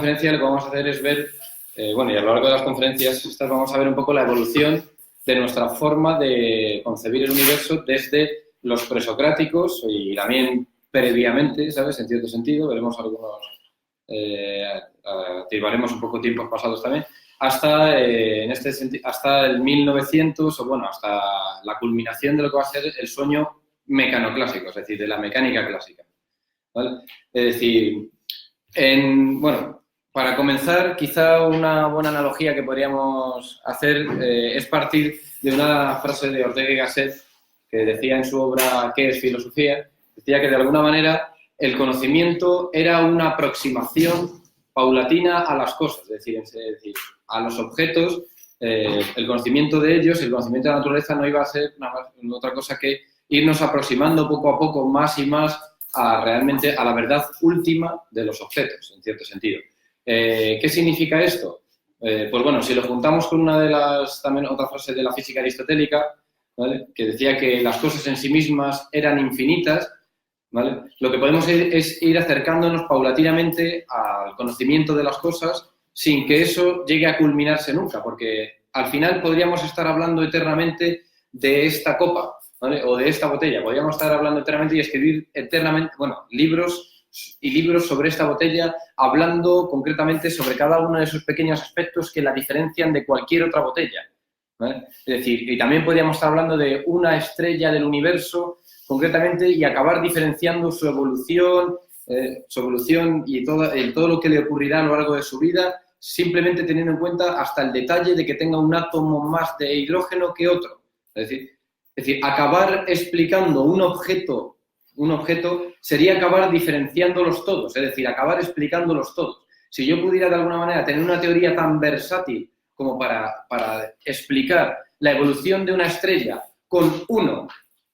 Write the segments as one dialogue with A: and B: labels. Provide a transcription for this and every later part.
A: conferencia lo que vamos a hacer es ver, bueno, y a lo largo de las conferencias estas vamos a ver un poco la evolución de nuestra forma de concebir el universo desde los presocráticos y también previamente, ¿sabes? En cierto sentido, veremos algunos, activaremos un poco tiempos pasados también, hasta, hasta el 1900, o bueno, hasta la culminación de lo que va a ser el sueño mecanoclásico, es decir, de la mecánica clásica, ¿vale? Es decir, bueno, para comenzar, quizá una buena analogía que podríamos hacer es partir de una frase de Ortega y Gasset que decía en su obra ¿Qué es filosofía? Decía que de alguna manera el conocimiento era una aproximación paulatina a las cosas, es decir, a los objetos, el conocimiento de ellos, el conocimiento de la naturaleza no iba a ser otra cosa que irnos aproximando poco a poco más y más realmente a la verdad última de los objetos, en cierto sentido. ¿Qué significa esto? Pues bueno, si lo juntamos con una de las, también otra frase de la física aristotélica, ¿vale? Que decía que las cosas en sí mismas eran infinitas, ¿vale? Lo que podemos es ir acercándonos paulatinamente al conocimiento de las cosas sin que eso llegue a culminarse nunca, porque al final podríamos estar hablando eternamente de esta copa, ¿vale? O de esta botella. Podríamos estar hablando eternamente y escribir eternamente, bueno, libros y libros sobre esta botella, hablando concretamente sobre cada uno de esos pequeños aspectos que la diferencian de cualquier otra botella, ¿vale? Es decir, y también podríamos estar hablando de una estrella del universo concretamente y acabar diferenciando su evolución y todo lo que le ocurrirá a lo largo de su vida, simplemente teniendo en cuenta hasta el detalle de que tenga un átomo más de hidrógeno que otro. Es decir, acabar explicando un objeto sería acabar diferenciándolos todos, es decir, acabar explicándolos todos. Si yo pudiera de alguna manera tener una teoría tan versátil como para explicar la evolución de una estrella con uno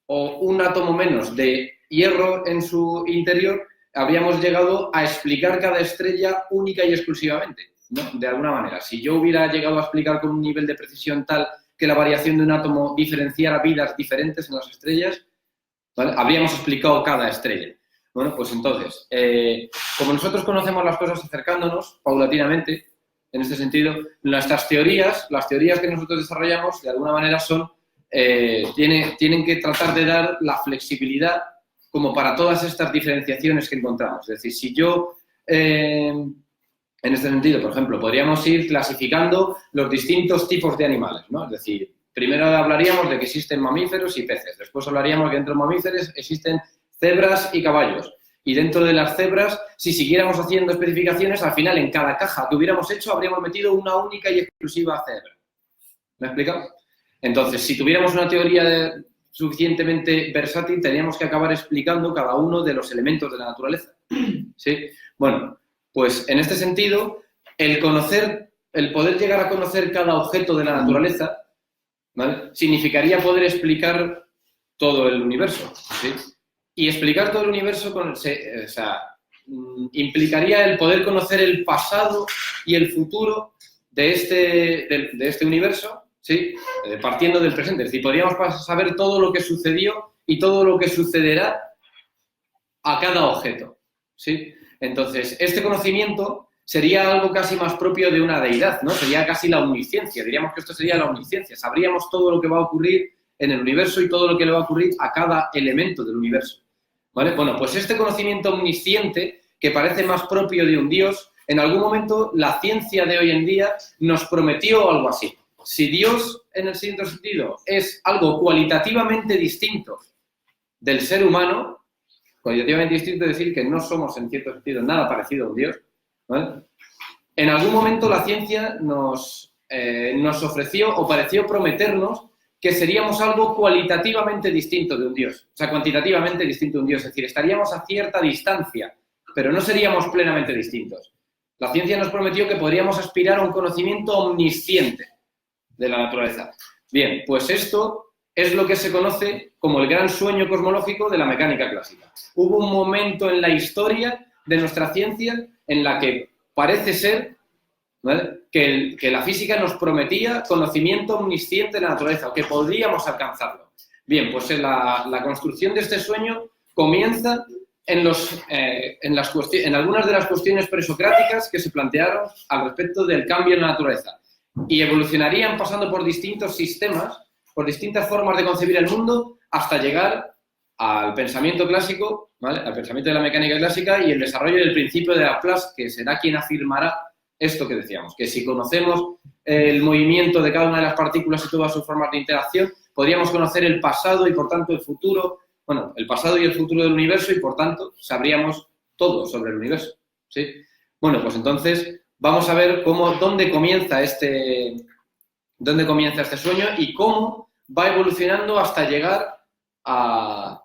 A: o un átomo menos de hierro en su interior, habríamos llegado a explicar cada estrella única y exclusivamente, ¿no? De alguna manera. Si yo hubiera llegado a explicar con un nivel de precisión tal que la variación de un átomo diferenciara vidas diferentes en las estrellas, ¿vale? Habríamos explicado cada estrella. Bueno, pues entonces, como nosotros conocemos las cosas acercándonos paulatinamente, en este sentido, nuestras teorías, las teorías que nosotros desarrollamos, de alguna manera son, tienen que tratar de dar la flexibilidad como para todas estas diferenciaciones que encontramos. Es decir, si yo, en este sentido, por ejemplo, podríamos ir clasificando los distintos tipos de animales, ¿no? Es decir, primero hablaríamos de que existen mamíferos y peces. Después hablaríamos que dentro de mamíferos existen cebras y caballos. Y dentro de las cebras, si siguiéramos haciendo especificaciones, al final en cada caja que hubiéramos hecho habríamos metido una única y exclusiva cebra. ¿Me he explicado? Entonces, si tuviéramos una teoría suficientemente versátil, teníamos que acabar explicando cada uno de los elementos de la naturaleza. ¿Sí? Bueno, pues en este sentido, el poder llegar a conocer cada objeto de la naturaleza, ¿vale? Significaría poder explicar todo el universo, ¿sí? Y explicar todo el universo implicaría el poder conocer el pasado y el futuro de este universo, ¿sí? Partiendo del presente. Es decir, podríamos saber todo lo que sucedió y todo lo que sucederá a cada objeto, ¿sí? Entonces, este conocimiento sería algo casi más propio de una deidad, ¿no? Sería casi la omnisciencia. Diríamos que esto sería la omnisciencia. Sabríamos todo lo que va a ocurrir en el universo y todo lo que le va a ocurrir a cada elemento del universo, ¿vale? Bueno, pues este conocimiento omnisciente, que parece más propio de un Dios, en algún momento la ciencia de hoy en día nos prometió algo así. Si Dios, en el siguiente sentido, es algo cualitativamente distinto del ser humano, cualitativamente distinto es decir que no somos, en cierto sentido, nada parecido a un Dios, ¿vale? En algún momento la ciencia nos ofreció o pareció prometernos que seríamos algo cualitativamente distinto de un Dios, o sea, cuantitativamente distinto de un Dios, es decir, estaríamos a cierta distancia, pero no seríamos plenamente distintos. La ciencia nos prometió que podríamos aspirar a un conocimiento omnisciente de la naturaleza. Bien, pues esto es lo que se conoce como el gran sueño cosmológico de la mecánica clásica. Hubo un momento en la historia de nuestra ciencia en la que parece ser, ¿vale?, que la física nos prometía conocimiento omnisciente de la naturaleza, o que podríamos alcanzarlo. Bien, pues la construcción de este sueño comienza en algunas de las cuestiones presocráticas que se plantearon al respecto del cambio en la naturaleza y evolucionarían pasando por distintos sistemas, por distintas formas de concebir el mundo hasta llegar al pensamiento clásico, ¿vale? Al pensamiento de la mecánica clásica y el desarrollo del principio de Laplace, que será quien afirmará esto que decíamos, que si conocemos el movimiento de cada una de las partículas y todas sus formas de interacción, podríamos conocer el pasado y, por tanto, el futuro, bueno, el pasado y el futuro del universo y, por tanto, sabríamos todo sobre el universo, ¿sí? Bueno, pues entonces vamos a ver dónde comienza este sueño y cómo va evolucionando hasta llegar a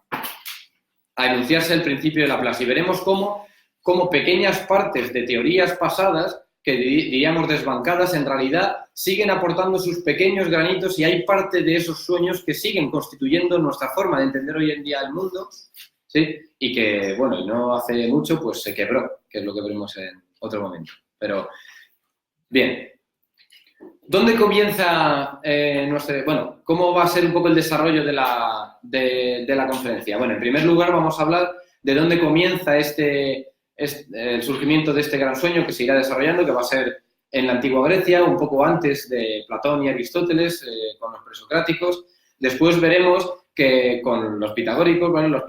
A: enunciarse el principio de Laplace. Y veremos cómo pequeñas partes de teorías pasadas, que diríamos desbancadas, en realidad siguen aportando sus pequeños granitos y hay parte de esos sueños que siguen constituyendo nuestra forma de entender hoy en día el mundo, ¿sí? Y que, bueno, y no hace mucho, pues se quebró, que es lo que veremos en otro momento. Pero, bien. ¿Dónde comienza cómo va a ser un poco el desarrollo de la conferencia? Bueno, en primer lugar vamos a hablar de dónde comienza el surgimiento de este gran sueño que se irá desarrollando, que va a ser en la antigua Grecia, un poco antes de Platón y Aristóteles, con los presocráticos. Después veremos que con los pitagóricos, bueno,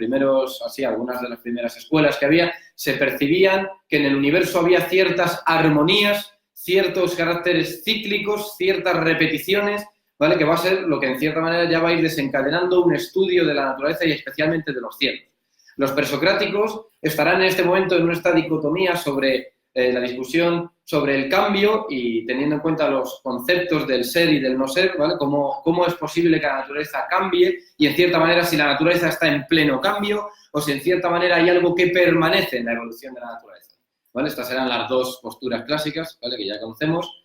A: algunas de las primeras escuelas que había, se percibían que en el universo había ciertas armonías, ciertos caracteres cíclicos, ciertas repeticiones, ¿vale? Que va a ser lo que en cierta manera ya va a ir desencadenando un estudio de la naturaleza y especialmente de los cielos. Los presocráticos estarán en este momento en esta dicotomía sobre la discusión sobre el cambio y teniendo en cuenta los conceptos del ser y del no ser, ¿vale? Cómo es posible que la naturaleza cambie y en cierta manera si la naturaleza está en pleno cambio o si en cierta manera hay algo que permanece en la evolución de la naturaleza. ¿Vale? Estas serán las dos posturas clásicas, ¿vale? Que ya conocemos.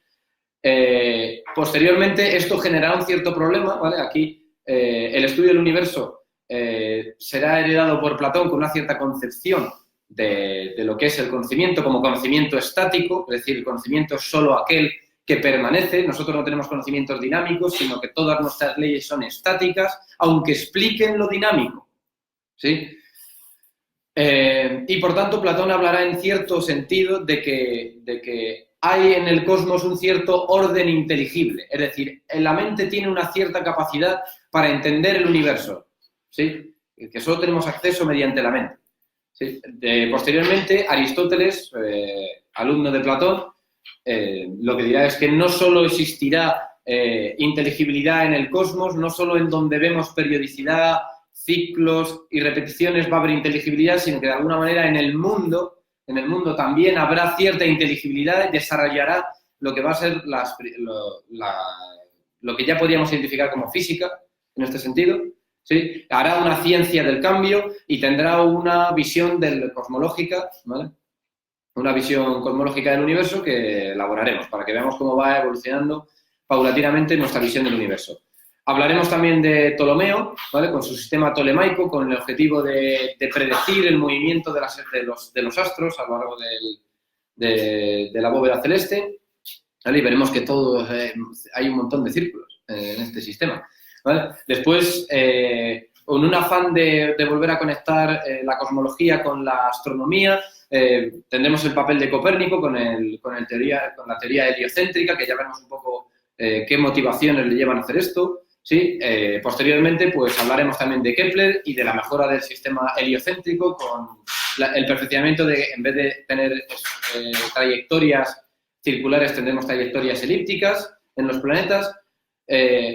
A: Posteriormente, esto generará un cierto problema, ¿vale? Aquí el estudio del universo será heredado por Platón con una cierta concepción de lo que es el conocimiento como conocimiento estático, es decir, el conocimiento es solo aquel que permanece. Nosotros no tenemos conocimientos dinámicos, sino que todas nuestras leyes son estáticas, aunque expliquen lo dinámico, ¿sí? Y por tanto, Platón hablará en cierto sentido de que hay en el cosmos un cierto orden inteligible. Es decir, la mente tiene una cierta capacidad para entender el universo, ¿sí? Que solo tenemos acceso mediante la mente, ¿sí? Posteriormente, Aristóteles, alumno de Platón, lo que dirá es que no solo existirá inteligibilidad en el cosmos, no solo en donde vemos periodicidad, ciclos y repeticiones va a haber inteligibilidad, sino que de alguna manera en el mundo también habrá cierta inteligibilidad y desarrollará lo que va a ser lo que ya podríamos identificar como física, en este sentido, ¿sí? Hará una ciencia del cambio y tendrá una visión cosmológica, ¿vale? Una visión cosmológica del universo que elaboraremos para que veamos cómo va evolucionando paulatinamente nuestra visión del universo. Hablaremos también de Ptolomeo, ¿vale? Con su sistema tolemaico, con el objetivo de predecir el movimiento de los astros a lo largo de la bóveda celeste, ¿vale? Y veremos que hay un montón de círculos en este sistema, ¿vale? Después, con un afán de volver a conectar la cosmología con la astronomía, tendremos el papel de Copérnico con la teoría heliocéntrica, que ya veremos un poco qué motivaciones le llevan a hacer esto. ¿Sí? Posteriormente, pues hablaremos también de Kepler y de la mejora del sistema heliocéntrico con el perfeccionamiento de, en vez de tener trayectorias circulares, tendremos trayectorias elípticas en los planetas.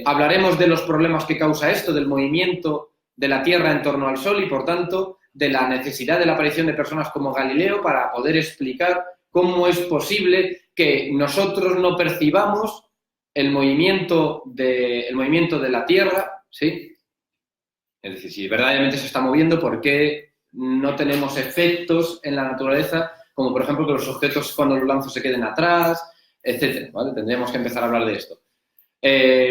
A: Hablaremos de los problemas que causa esto, del movimiento de la Tierra en torno al Sol y, por tanto, de la necesidad de la aparición de personas como Galileo para poder explicar cómo es posible que nosotros no percibamos el movimiento de la Tierra, ¿sí? Es decir, si verdaderamente se está moviendo, ¿por qué no tenemos efectos en la naturaleza? Como, por ejemplo, que los objetos cuando los lanzo se queden atrás, etcétera, ¿vale? Tendríamos que empezar a hablar de esto.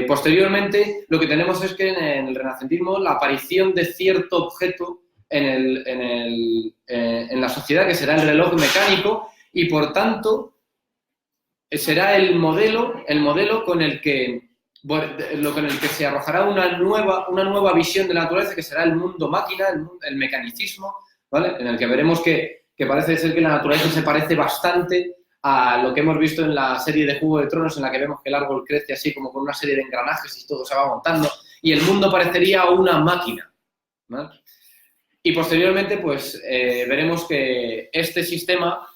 A: Posteriormente, lo que tenemos es que en el renacentismo la aparición de cierto objeto en la sociedad, que será el reloj mecánico, y, por tanto, será el modelo con el que se arrojará una nueva visión de la naturaleza, que será el mundo máquina, el mecanicismo, ¿vale? En el que veremos que parece ser que la naturaleza se parece bastante a lo que hemos visto en la serie de Juego de Tronos, en la que vemos que el árbol crece así como con una serie de engranajes y todo se va montando, y el mundo parecería una máquina, ¿vale? Y posteriormente, pues, veremos que ese sistema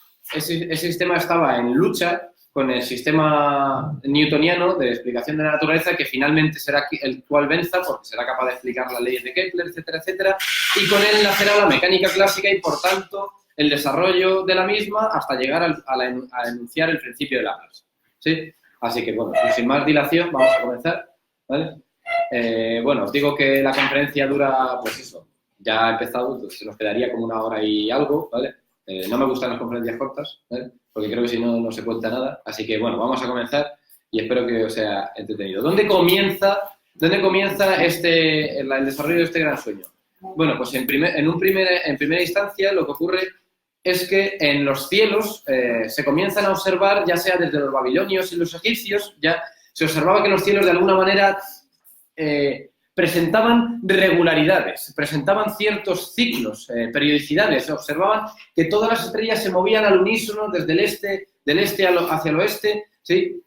A: estaba en lucha con el sistema newtoniano de explicación de la naturaleza, que finalmente será el cual venza, porque será capaz de explicar las leyes de Kepler, etcétera, etcétera, y con él nacerá la mecánica clásica y, por tanto, el desarrollo de la misma hasta llegar a enunciar el principio de Laplace, ¿sí? Así que, bueno, sin más dilación, vamos a comenzar, ¿vale? Bueno, os digo que la conferencia dura, pues eso, ya ha empezado, pues se nos quedaría como una hora y algo, ¿vale? No me gustan las conferencias cortas, ¿vale? Porque creo que si no, no se cuenta nada. Así que, bueno, vamos a comenzar y espero que os sea entretenido. ¿Dónde comienza el desarrollo de este gran sueño? Bueno, pues en primera instancia lo que ocurre es que en los cielos se comienzan a observar, ya sea desde los babilonios y los egipcios, ya se observaba que los cielos de alguna manera presentaban regularidades, presentaban ciertos ciclos, periodicidades, se observaban que todas las estrellas se movían al unísono desde del este hacia el oeste, ¿sí?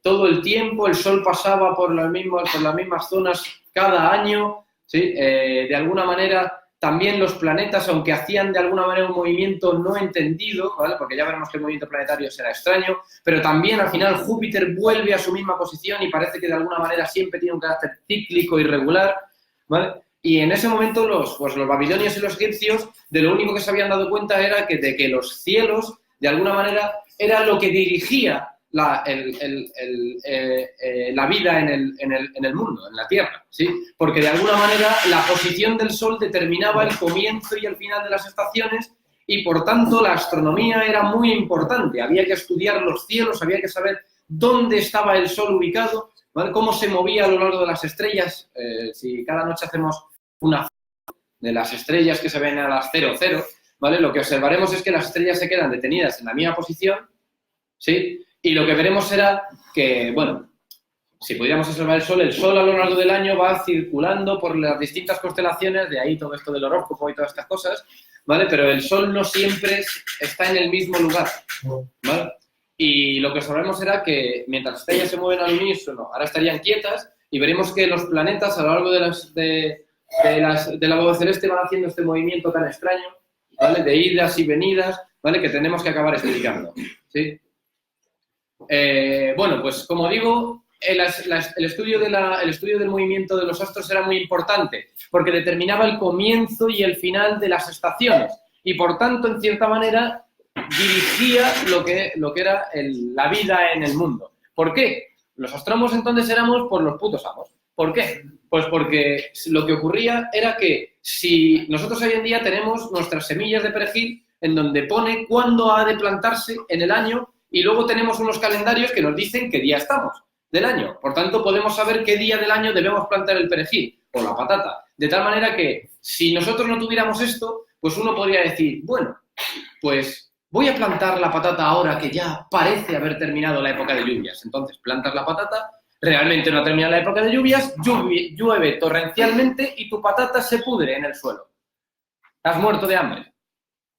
A: Todo el tiempo, el Sol pasaba por las mismas zonas cada año, ¿sí? De alguna manera también los planetas, aunque hacían de alguna manera un movimiento no entendido, ¿vale? Porque ya veremos que el movimiento planetario será extraño, pero también al final Júpiter vuelve a su misma posición y parece que de alguna manera siempre tiene un carácter cíclico y regular, ¿vale? Y en ese momento los babilonios y los egipcios de lo único que se habían dado cuenta era de que los cielos, de alguna manera, era lo que dirigía la vida en el mundo, en la Tierra, ¿sí? Porque de alguna manera la posición del Sol determinaba el comienzo y el final de las estaciones y, por tanto, la astronomía era muy importante. Había que estudiar los cielos, había que saber dónde estaba el Sol ubicado, ¿vale? Cómo se movía a lo largo de las estrellas. Si cada noche hacemos una foto de las estrellas que se ven a las 00, ¿vale? Lo que observaremos es que las estrellas se quedan detenidas en la misma posición, ¿sí? Y lo que veremos será que, bueno, si pudiéramos observar el Sol a lo largo del año va circulando por las distintas constelaciones, de ahí todo esto del horóscopo y todas estas cosas, ¿vale? Pero el Sol no siempre está en el mismo lugar, ¿vale? Y lo que observaremos será que mientras las estrellas se mueven al unísono, ahora estarían quietas y veremos que los planetas a lo largo de la bóveda celeste van haciendo este movimiento tan extraño, ¿vale? De idas y venidas, ¿vale? Que tenemos que acabar explicando, ¿sí? Bueno, pues como digo, el estudio del movimiento de los astros era muy importante porque determinaba el comienzo y el final de las estaciones y, por tanto, en cierta manera, dirigía lo que era la vida en el mundo. ¿Por qué? Los astrónomos entonces éramos por los putos amos. ¿Por qué? Pues porque lo que ocurría era que si nosotros hoy en día tenemos nuestras semillas de perejil en donde pone cuándo ha de plantarse en el año y luego tenemos unos calendarios que nos dicen qué día estamos del año. Por tanto, podemos saber qué día del año debemos plantar el perejil o la patata. De tal manera que si nosotros no tuviéramos esto, pues uno podría decir, bueno, pues voy a plantar la patata ahora que ya parece haber terminado la época de lluvias. Entonces, plantas la patata, realmente no ha terminado la época de lluvias, llueve torrencialmente y tu patata se pudre en el suelo. ¿Has muerto de hambre?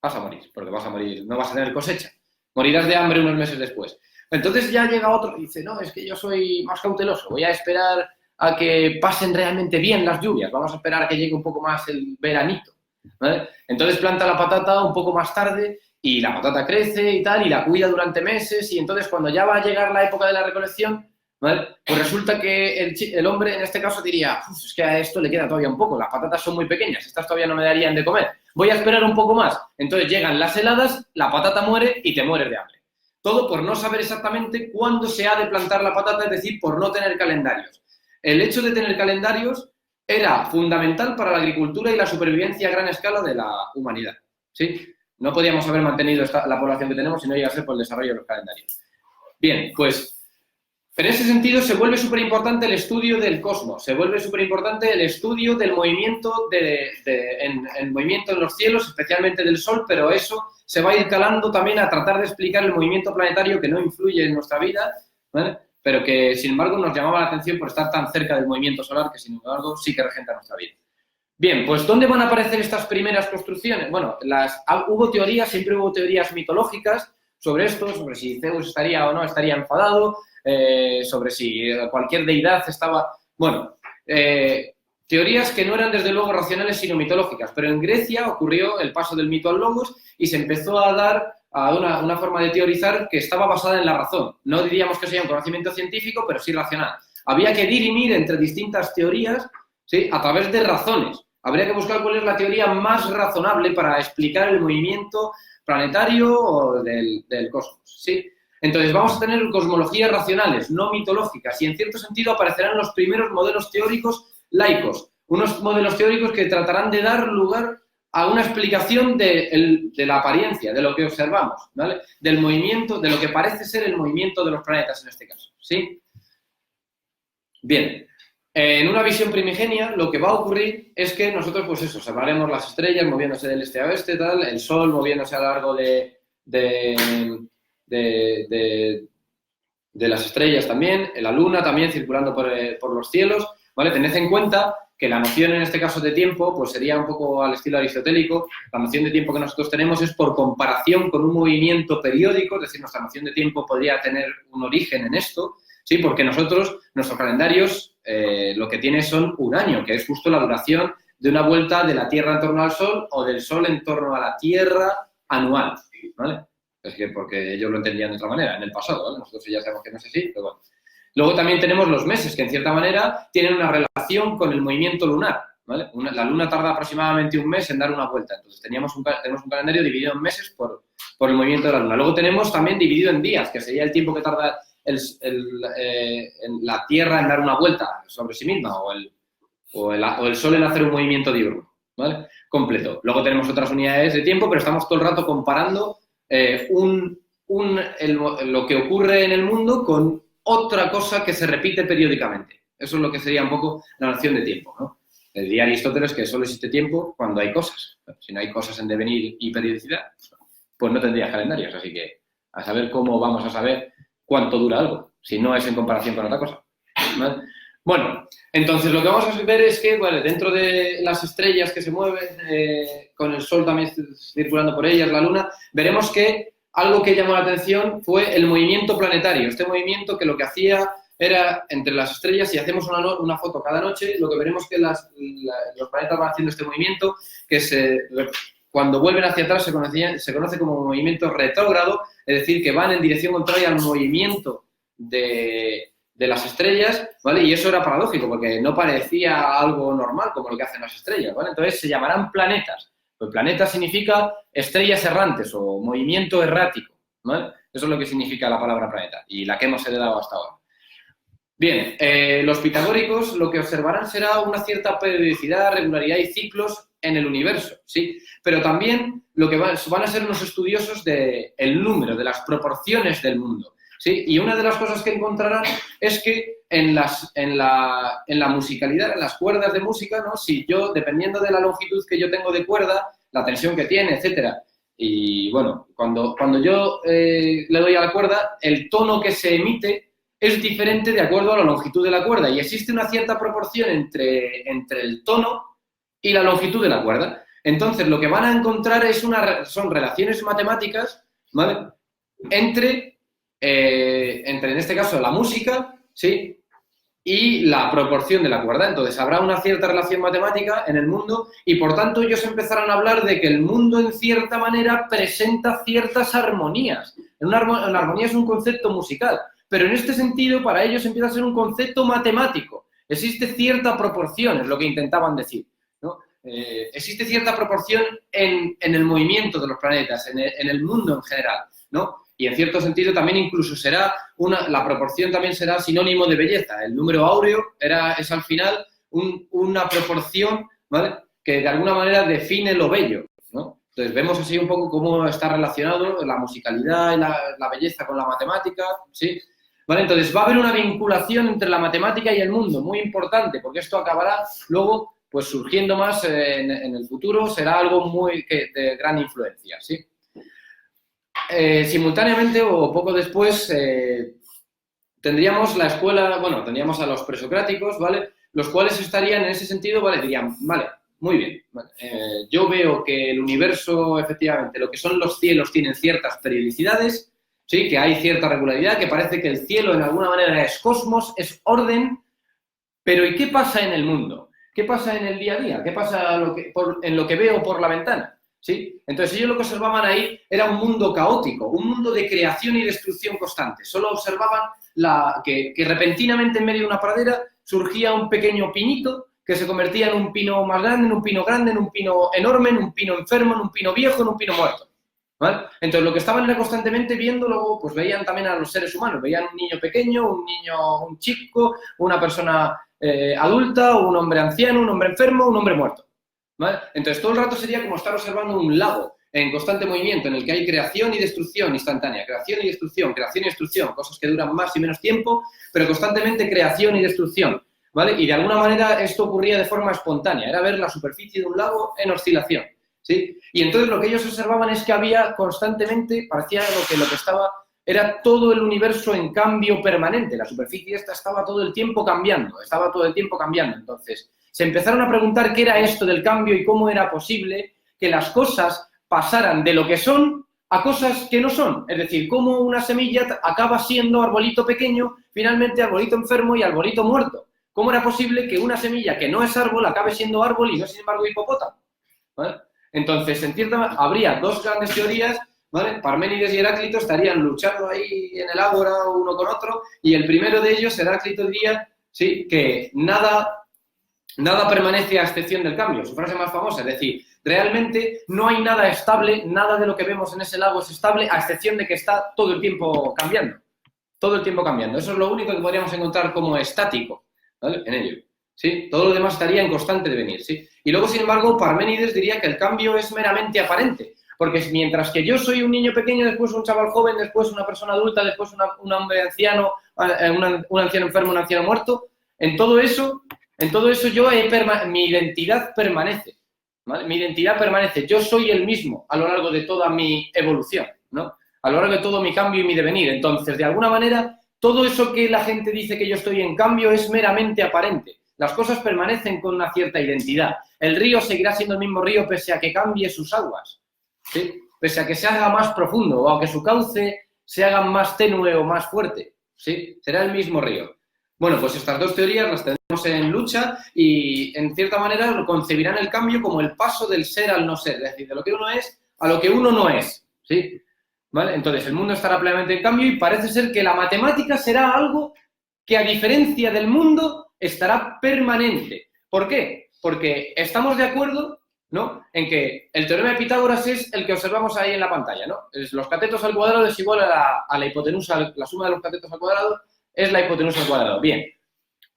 A: Vas a morir, porque vas a morir, no vas a tener cosecha. Morirás de hambre unos meses después. Entonces ya llega otro y dice, no, es que yo soy más cauteloso, voy a esperar a que pasen realmente bien las lluvias, vamos a esperar a que llegue un poco más el veranito, ¿vale? Entonces planta la patata un poco más tarde y la patata crece y tal, y la cuida durante meses, y entonces cuando ya va a llegar la época de la recolección, ¿vale? Pues resulta que el hombre en este caso diría, es que a esto le queda todavía un poco, las patatas son muy pequeñas, estas todavía no me darían de comer, voy a esperar un poco más. Entonces llegan las heladas, la patata muere y te mueres de hambre. Todo por no saber exactamente cuándo se ha de plantar la patata, es decir, por no tener calendarios. El hecho de tener calendarios era fundamental para la agricultura y la supervivencia a gran escala de la humanidad, ¿sí? No podíamos haber mantenido la población que tenemos si no llegase por el desarrollo de los calendarios. Bien, pues en ese sentido se vuelve súper importante el estudio del cosmos, se vuelve súper importante el estudio del movimiento, en movimiento en los cielos, especialmente del Sol, pero eso se va a ir calando también a tratar de explicar el movimiento planetario que no influye en nuestra vida, ¿vale? Pero que, sin embargo, nos llamaba la atención por estar tan cerca del movimiento solar que, sin embargo, sí que regenta nuestra vida. Bien, pues ¿dónde van a aparecer estas primeras construcciones? Bueno, hubo teorías, siempre hubo teorías mitológicas sobre esto, sobre si Zeus estaría o no estaría enfadado, sobre si cualquier deidad estaba... Bueno, teorías que no eran desde luego racionales sino mitológicas, pero en Grecia ocurrió el paso del mito al logos y se empezó a dar a una forma de teorizar que estaba basada en la razón. No diríamos que sea un conocimiento científico, pero sí racional. Había que dirimir entre distintas teorías, ¿sí?, a través de razones. Habría que buscar cuál es la teoría más razonable para explicar el movimiento planetario o del cosmos, ¿sí? Entonces, vamos a tener cosmologías racionales, no mitológicas, y en cierto sentido aparecerán los primeros modelos teóricos laicos, unos modelos teóricos que tratarán de dar lugar a una explicación de la apariencia, de lo que observamos, ¿vale? Del movimiento, de lo que parece ser el movimiento de los planetas en este caso, ¿sí? Bien. En una visión primigenia, lo que va a ocurrir es que nosotros, pues eso, observaremos las estrellas moviéndose del este a oeste, tal, el Sol moviéndose a lo largo de las estrellas también, la Luna también circulando por los cielos, ¿vale? Tened en cuenta que la noción en este caso de tiempo, pues sería un poco al estilo aristotélico, la noción de tiempo que nosotros tenemos es por comparación con un movimiento periódico, es decir, nuestra noción de tiempo podría tener un origen en esto, ¿sí? Porque nosotros, nuestros calendarios, lo que tiene son un año, que es justo la duración de una vuelta de la Tierra en torno al Sol o del Sol en torno a la Tierra anual, ¿vale? Es que porque ellos lo entendían de otra manera en el pasado, ¿vale? Nosotros ya sabemos que no es así, pero bueno. Luego también tenemos los meses, que en cierta manera tienen una relación con el movimiento lunar, ¿vale? La Luna tarda aproximadamente un mes en dar una vuelta, entonces tenemos un calendario dividido en meses por el movimiento de la Luna. Luego tenemos también dividido en días, que sería el tiempo que tarda la Tierra en dar una vuelta sobre sí misma o el Sol en hacer un movimiento diurno, ¿vale? Completo. Luego tenemos otras unidades de tiempo, pero estamos todo el rato comparando lo que ocurre en el mundo con otra cosa que se repite periódicamente. Eso es lo que sería un poco la noción de tiempo, ¿no? Diría Aristóteles que solo existe tiempo cuando hay cosas. Si no hay cosas en devenir y periodicidad, pues no tendrías calendarios. Así que a saber cómo vamos a saber cuánto dura algo, si no es en comparación con otra cosa, ¿vale? Bueno, entonces lo que vamos a ver es que, bueno, dentro de las estrellas que se mueven, con el Sol también circulando por ellas, la Luna, veremos que algo que llamó la atención fue el movimiento planetario. Este movimiento que lo que hacía era, entre las estrellas, si hacemos una foto cada noche, lo que veremos que los planetas van haciendo este movimiento, que cuando vuelven hacia atrás se conoce como movimiento retrógrado, es decir, que van en dirección contraria al movimiento de las estrellas, ¿vale? Y eso era paradójico, porque no parecía algo normal como lo que hacen las estrellas, ¿vale? Entonces se llamarán planetas. Pues planeta significa estrellas errantes o movimiento errático, ¿vale? Eso es lo que significa la palabra planeta y la que hemos heredado hasta ahora. Bien, los pitagóricos lo que observarán será una cierta periodicidad, regularidad y ciclos en el universo, ¿sí? Pero también lo que van a ser unos estudiosos del número, de las proporciones del mundo, ¿sí? Y una de las cosas que encontrarán es que en la musicalidad, en las cuerdas de música, ¿no? Si yo, dependiendo de la longitud que yo tengo de cuerda, la tensión que tiene, etcétera, y bueno, cuando yo le doy a la cuerda, el tono que se emite es diferente de acuerdo a la longitud de la cuerda y existe una cierta proporción entre el tono y la longitud de la cuerda. Entonces, lo que van a encontrar son relaciones matemáticas, ¿vale? Entre, en este caso, la música, ¿sí?, y la proporción de la cuerda. Entonces, habrá una cierta relación matemática en el mundo y, por tanto, ellos empezarán a hablar de que el mundo, en cierta manera, presenta ciertas armonías. Una armonía es un concepto musical, pero en este sentido, para ellos empieza a ser un concepto matemático. Existe cierta proporción, es lo que intentaban decir, ¿no? Existe cierta proporción en el movimiento de los planetas, en el mundo en general, ¿no? Y en cierto sentido también incluso la proporción también será sinónimo de belleza. El número áureo es al final una proporción, ¿vale?, que de alguna manera define lo bello, ¿no? Entonces vemos así un poco cómo está relacionado la musicalidad y la belleza con la matemática, ¿sí? ¿Vale? Entonces va a haber una vinculación entre la matemática y el mundo, muy importante, porque esto acabará luego pues surgiendo más en el futuro, será algo de gran influencia, ¿sí? Simultáneamente o poco después tendríamos tendríamos a los presocráticos, ¿vale?, los cuales estarían en ese sentido, ¿vale?, dirían, vale, muy bien. Vale. Yo veo que el universo, efectivamente, lo que son los cielos tienen ciertas periodicidades, ¿sí? Que hay cierta regularidad, que parece que el cielo en alguna manera es cosmos, es orden, pero ¿y qué pasa en el mundo? ¿Qué pasa en el día a día? ¿Qué pasa en lo que veo por la ventana? ¿Sí? Entonces ellos lo que observaban ahí era un mundo caótico, un mundo de creación y destrucción constante. Solo observaban que repentinamente en medio de una pradera surgía un pequeño pinito que se convertía en un pino más grande, en un pino grande, en un pino enorme, en un pino enfermo, en un pino viejo, en un pino muerto. ¿Vale? Entonces, lo que estaban era constantemente viendo, luego pues veían también a los seres humanos, veían un niño pequeño, un chico, una persona adulta, un hombre anciano, un hombre enfermo, un hombre muerto. ¿Vale? Entonces, todo el rato sería como estar observando un lago en constante movimiento, en el que hay creación y destrucción instantánea, creación y destrucción, cosas que duran más y menos tiempo, pero constantemente creación y destrucción, ¿vale? Y de alguna manera esto ocurría de forma espontánea, era ver la superficie de un lago en oscilación, ¿sí? Y entonces lo que ellos observaban es que había constantemente, parecía lo que estaba, era todo el universo en cambio permanente, la superficie esta estaba todo el tiempo cambiando, entonces se empezaron a preguntar qué era esto del cambio y cómo era posible que las cosas pasaran de lo que son a cosas que no son. Es decir, cómo una semilla acaba siendo arbolito pequeño, finalmente arbolito enfermo y arbolito muerto. ¿Cómo era posible que una semilla que no es árbol acabe siendo árbol y no, sin embargo, hipopótamo? ¿Vale? Entonces, en cierta habría dos grandes teorías, ¿vale? Parménides y Heráclito estarían luchando ahí en el ágora uno con otro, y el primero de ellos, Heráclito, diría, sí, que nada permanece a excepción del cambio, su frase más famosa, es decir, realmente no hay nada estable, nada de lo que vemos en ese lago es estable, a excepción de que está todo el tiempo cambiando. Eso es lo único que podríamos encontrar como estático, ¿vale? En ello, ¿sí? Todo lo demás estaría en constante devenir, ¿sí? Y luego, sin embargo, Parménides diría que el cambio es meramente aparente, porque mientras que yo soy un niño pequeño, después un chaval joven, después una persona adulta, después un hombre anciano, un anciano enfermo, un anciano muerto, en todo eso mi identidad permanece, ¿vale? Mi identidad permanece. Yo soy el mismo a lo largo de toda mi evolución, ¿no? A lo largo de todo mi cambio y mi devenir. Entonces, de alguna manera, todo eso que la gente dice que yo estoy en cambio es meramente aparente. Las cosas permanecen con una cierta identidad. El río seguirá siendo el mismo río pese a que cambie sus aguas, ¿sí? Pese a que se haga más profundo o a que su cauce se haga más tenue o más fuerte, ¿sí? Será el mismo río. Bueno, pues estas dos teorías las tenemos en lucha y, en cierta manera, concebirán el cambio como el paso del ser al no ser, es decir, de lo que uno es a lo que uno no es, ¿sí? ¿Vale? Entonces, el mundo estará plenamente en cambio y parece ser que la matemática será algo que, a diferencia del mundo, estará permanente. ¿Por qué? Porque estamos de acuerdo, ¿no?, en que el teorema de Pitágoras es el que observamos ahí en la pantalla, ¿no? Los catetos al cuadrado es igual a la hipotenusa, la suma de los catetos al cuadrado es la hipotenusa al cuadrado. Bien,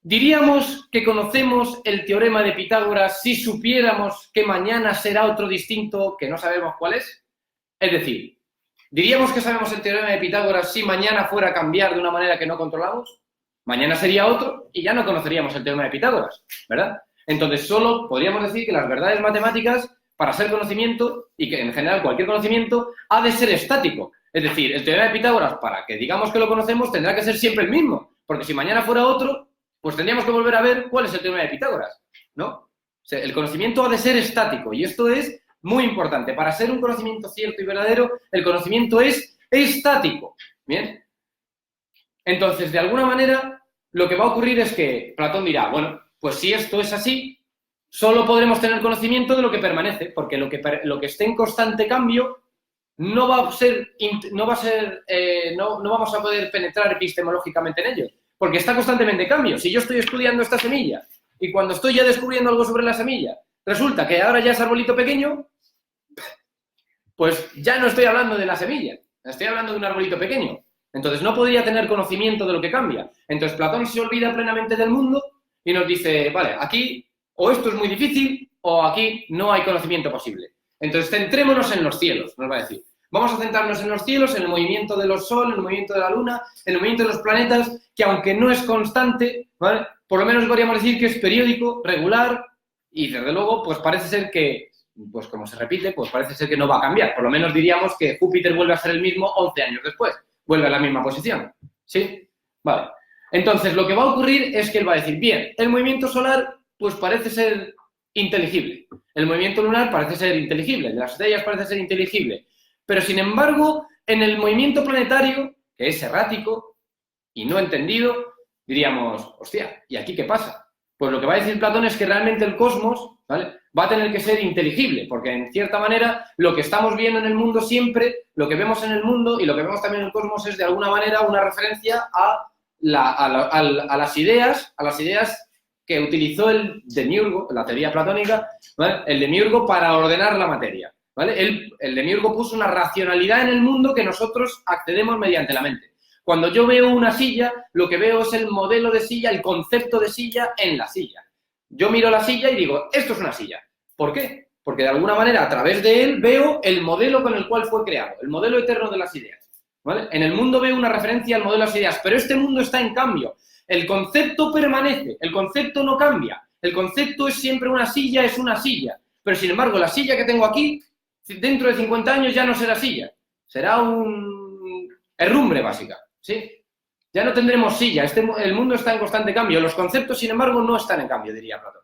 A: ¿diríamos que conocemos el teorema de Pitágoras si supiéramos que mañana será otro distinto que no sabemos cuál es? Es decir, ¿diríamos que sabemos el teorema de Pitágoras si mañana fuera a cambiar de una manera que no controlamos? Mañana sería otro y ya no conoceríamos el teorema de Pitágoras, ¿verdad? Entonces, solo podríamos decir que las verdades matemáticas, para ser conocimiento, y que en general cualquier conocimiento, ha de ser estático. Es decir, el teorema de Pitágoras, para que digamos que lo conocemos, tendrá que ser siempre el mismo, porque si mañana fuera otro, pues tendríamos que volver a ver cuál es el teorema de Pitágoras, ¿no? O sea, el conocimiento ha de ser estático, y esto es muy importante. Para ser un conocimiento cierto y verdadero, el conocimiento es estático, ¿bien? Entonces, de alguna manera, lo que va a ocurrir es que Platón dirá, bueno, pues si esto es así, solo podremos tener conocimiento de lo que permanece, porque lo que esté en constante cambio no vamos a poder penetrar epistemológicamente en ello, porque está constantemente en cambio. Si yo estoy estudiando esta semilla y cuando estoy ya descubriendo algo sobre la semilla, resulta que ahora ya es arbolito pequeño, pues ya no estoy hablando de la semilla, estoy hablando de un arbolito pequeño. Entonces no podría tener conocimiento de lo que cambia. Entonces Platón se olvida plenamente del mundo y nos dice, vale, aquí o esto es muy difícil o aquí no hay conocimiento posible. Entonces centrémonos en los cielos, nos va a decir. Vamos a centrarnos en los cielos, en el movimiento de los soles, en el movimiento de la luna, en el movimiento de los planetas, que aunque no es constante, ¿vale?, por lo menos podríamos decir que es periódico, regular, y desde luego, pues parece ser que, pues como se repite, pues parece ser que no va a cambiar. Por lo menos diríamos que Júpiter vuelve a ser el mismo 11 años después, vuelve a la misma posición, ¿sí? Vale. Entonces, lo que va a ocurrir es que él va a decir, bien, el movimiento solar, pues parece ser inteligible. El movimiento lunar parece ser inteligible, el de las estrellas parece ser inteligible. Pero, sin embargo, en el movimiento planetario, que es errático y no entendido, diríamos, hostia, ¿y aquí qué pasa? Pues lo que va a decir Platón es que realmente el cosmos, ¿vale?, va a tener que ser inteligible, porque en cierta manera lo que estamos viendo en el mundo siempre, lo que vemos en el mundo y lo que vemos también en el cosmos es de alguna manera una referencia a las ideas que utilizó el demiurgo, la teoría platónica, ¿vale?, el demiurgo para ordenar la materia, ¿vale? El demiurgo puso una racionalidad en el mundo que nosotros accedemos mediante la mente. Cuando yo veo una silla, lo que veo es el modelo de silla, el concepto de silla en la silla. Yo miro la silla y digo, esto es una silla. ¿Por qué? Porque de alguna manera a través de él veo el modelo con el cual fue creado, el modelo eterno de las ideas, ¿vale? En el mundo veo una referencia al modelo de las ideas, pero este mundo está en cambio. El concepto permanece, el concepto no cambia. El concepto es siempre una silla, es una silla. Pero sin embargo, la silla que tengo aquí, dentro de 50 años ya no será silla. Será un herrumbre básica, ¿sí? Ya no tendremos silla, el mundo está en constante cambio. Los conceptos, sin embargo, no están en cambio, diría Platón.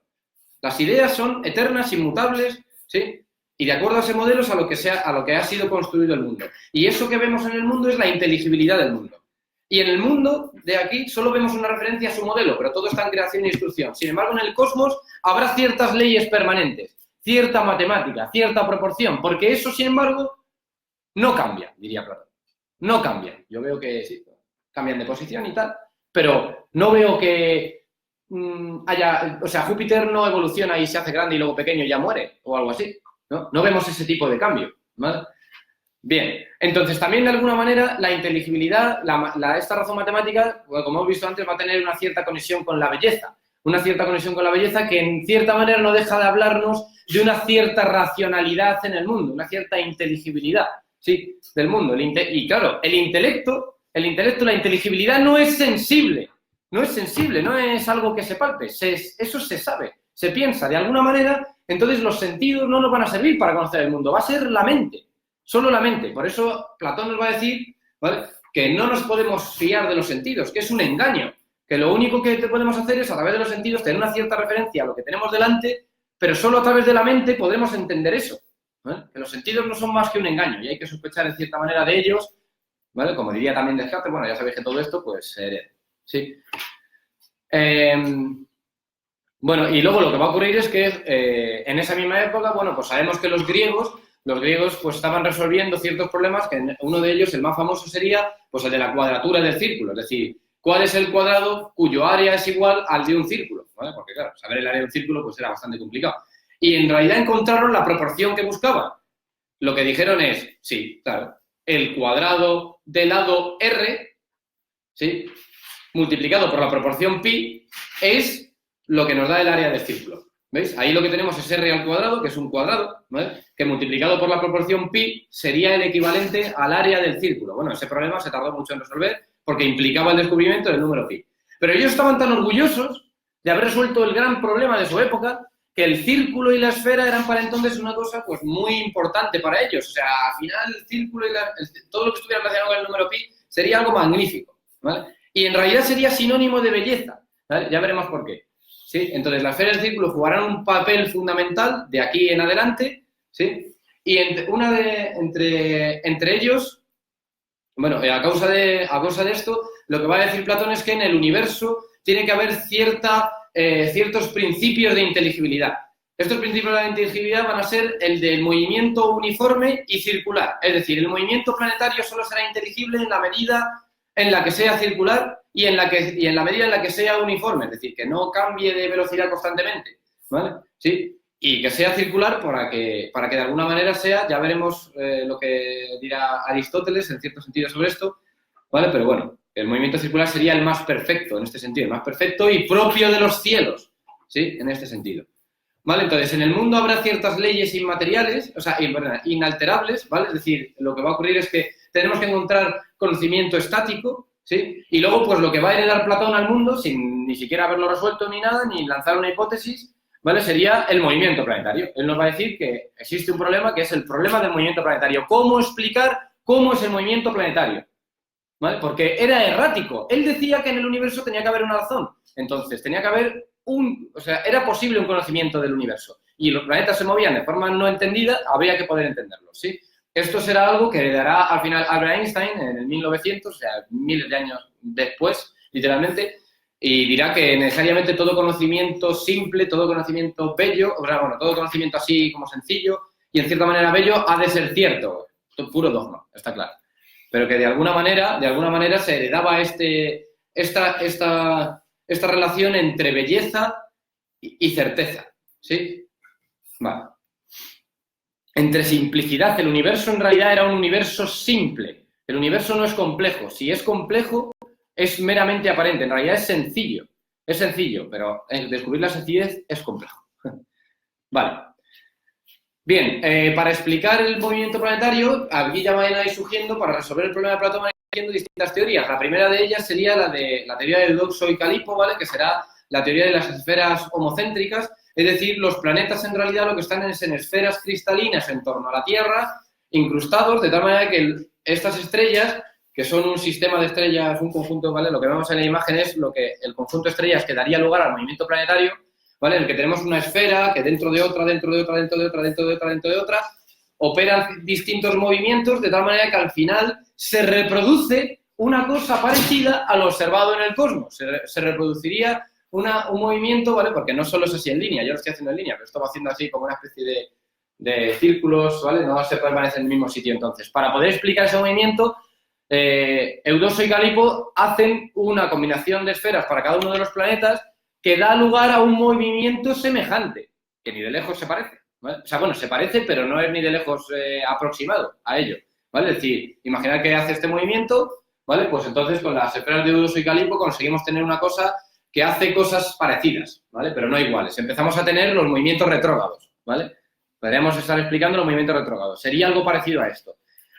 A: Las ideas son eternas, inmutables, ¿sí? Y de acuerdo a ese modelo es a lo que ha sido construido el mundo. Y eso que vemos en el mundo es la inteligibilidad del mundo. Y en el mundo de aquí solo vemos una referencia a su modelo, pero todo está en creación e instrucción. Sin embargo, en el cosmos habrá ciertas leyes permanentes, cierta matemática, cierta proporción, porque eso, sin embargo, no cambia, diría Platón. No cambia. Yo veo que sí, cambian de posición y tal, pero no veo que o sea, Júpiter no evoluciona y se hace grande y luego pequeño y ya muere, o algo así, ¿no? No vemos ese tipo de cambio, ¿vale? Bien, entonces también de alguna manera la inteligibilidad, esta razón matemática, como hemos visto antes, va a tener una cierta conexión con la belleza, que en cierta manera no deja de hablarnos de una cierta racionalidad en el mundo, una cierta inteligibilidad, ¿sí?, del mundo. Y claro, el intelecto, la inteligibilidad no es sensible, no es algo que se palpe, eso se sabe, se piensa de alguna manera, entonces los sentidos no nos van a servir para conocer el mundo, va a ser la mente, solo la mente. Por eso Platón nos va a decir, ¿vale?, que no nos podemos fiar de los sentidos, que es un engaño, que lo único que podemos hacer es a través de los sentidos tener una cierta referencia a lo que tenemos delante, pero solo a través de la mente podremos entender eso, ¿vale? Que los sentidos no son más que un engaño y hay que sospechar en cierta manera de ellos, ¿vale? Como diría también Descartes, bueno, ya sabéis que todo esto, pues, sí. Bueno, y luego lo que va a ocurrir es que en esa misma época, bueno, pues sabemos que los griegos pues estaban resolviendo ciertos problemas, que uno de ellos, el más famoso, sería pues el de la cuadratura del círculo, es decir, ¿cuál es el cuadrado cuyo área es igual al de un círculo? ¿Vale? Porque, claro, saber el área de un círculo pues era bastante complicado. Y en realidad encontraron la proporción que buscaban. Lo que dijeron es, sí, claro, el cuadrado del lado R, ¿sí?, multiplicado por la proporción pi, es lo que nos da el área del círculo. ¿Veis? Ahí lo que tenemos es R al cuadrado, que es un cuadrado, ¿vale?, que multiplicado por la proporción pi sería el equivalente al área del círculo. Bueno, ese problema se tardó mucho en resolver porque implicaba el descubrimiento del número pi. Pero ellos estaban tan orgullosos de haber resuelto el gran problema de su época que el círculo y la esfera eran para entonces una cosa pues muy importante para ellos. O sea, al final el círculo y todo lo que estuviera relacionado con el número pi sería algo magnífico, ¿vale? Y en realidad sería sinónimo de belleza, ¿vale? Ya veremos por qué, ¿sí? Entonces, la esfera y el círculo jugarán un papel fundamental de aquí en adelante, ¿sí? Y entre ellos, bueno, a causa de esto, lo que va a decir Platón es que en el universo tiene que haber ciertos principios de inteligibilidad. Estos principios de inteligibilidad van a ser el del movimiento uniforme y circular. Es decir, el movimiento planetario solo será inteligible en la medida en la que sea circular y en la medida en la que sea uniforme. Es decir, que no cambie de velocidad constantemente, ¿vale? ¿Sí? Y que sea circular para que de alguna manera sea, ya veremos lo que dirá Aristóteles en cierto sentido sobre esto, ¿vale? Pero bueno, el movimiento circular sería el más perfecto en este sentido, el más perfecto y propio de los cielos, ¿sí? En este sentido. ¿Vale? Entonces, en el mundo habrá ciertas leyes inmateriales, o sea, inalterables, ¿vale? Es decir, lo que va a ocurrir es que tenemos que encontrar conocimiento estático, ¿sí? Y luego, pues lo que va a heredar Platón al mundo, sin ni siquiera haberlo resuelto ni nada, ni lanzar una hipótesis, ¿vale?, sería el movimiento planetario. Él nos va a decir que existe un problema que es el problema del movimiento planetario. ¿Cómo explicar cómo es el movimiento planetario? ¿Vale? Porque era errático. Él decía que en el universo tenía que haber una razón. Entonces, tenía que haber o sea, era posible un conocimiento del universo y los planetas se movían de forma no entendida, habría que poder entenderlos, ¿sí? Esto será algo que heredará al final Albert Einstein en el 1900, o sea, miles de años después, literalmente, y dirá que necesariamente todo conocimiento simple, todo conocimiento bello, o sea, bueno, todo conocimiento así como sencillo y en cierta manera bello ha de ser cierto. Esto es puro dogma, está claro. Pero que de alguna manera se heredaba esta relación entre belleza y certeza, ¿sí? Vale. Entre simplicidad. El universo en realidad era un universo simple. El universo no es complejo. Si es complejo, es meramente aparente. En realidad es sencillo. Es sencillo, pero descubrir la sencillez es complejo. Vale. Bien, para explicar el movimiento planetario, aquí ya van a ir surgiendo, para resolver el problema de Platón, van a ir surgiendo distintas teorías. La primera de ellas sería la teoría de Eudoxo y Calipo, ¿vale? Que será la teoría de las esferas homocéntricas. Es decir, los planetas en realidad lo que están es en esferas cristalinas en torno a la Tierra, incrustados, de tal manera que estas estrellas, que son un sistema de estrellas, un conjunto, ¿vale? Lo que vemos en la imagen es el conjunto de estrellas que daría lugar al movimiento planetario, ¿vale? En el que tenemos una esfera que dentro de otra, operan distintos movimientos, de tal manera que al final se reproduce una cosa parecida a lo observado en el cosmos. Se reproduciría un movimiento, ¿vale? Porque no solo es así en línea, yo lo estoy haciendo en línea, pero esto va haciendo así como una especie de círculos, ¿vale? No se permanece en el mismo sitio. Entonces, para poder explicar ese movimiento, Eudoxo y Calipo hacen una combinación de esferas para cada uno de los planetas que da lugar a un movimiento semejante, que ni de lejos se parece, ¿vale? O sea, bueno, se parece, pero no es ni de lejos aproximado a ello, ¿vale? Es decir, imaginar que hace este movimiento, ¿vale? Pues entonces con las esferas de Eudoxo y Calipo conseguimos tener una cosa que hace cosas parecidas, ¿vale? Pero no iguales. Empezamos a tener los movimientos retrógrados, ¿vale? Podríamos estar explicando los movimientos retrógrados. Sería algo parecido a esto,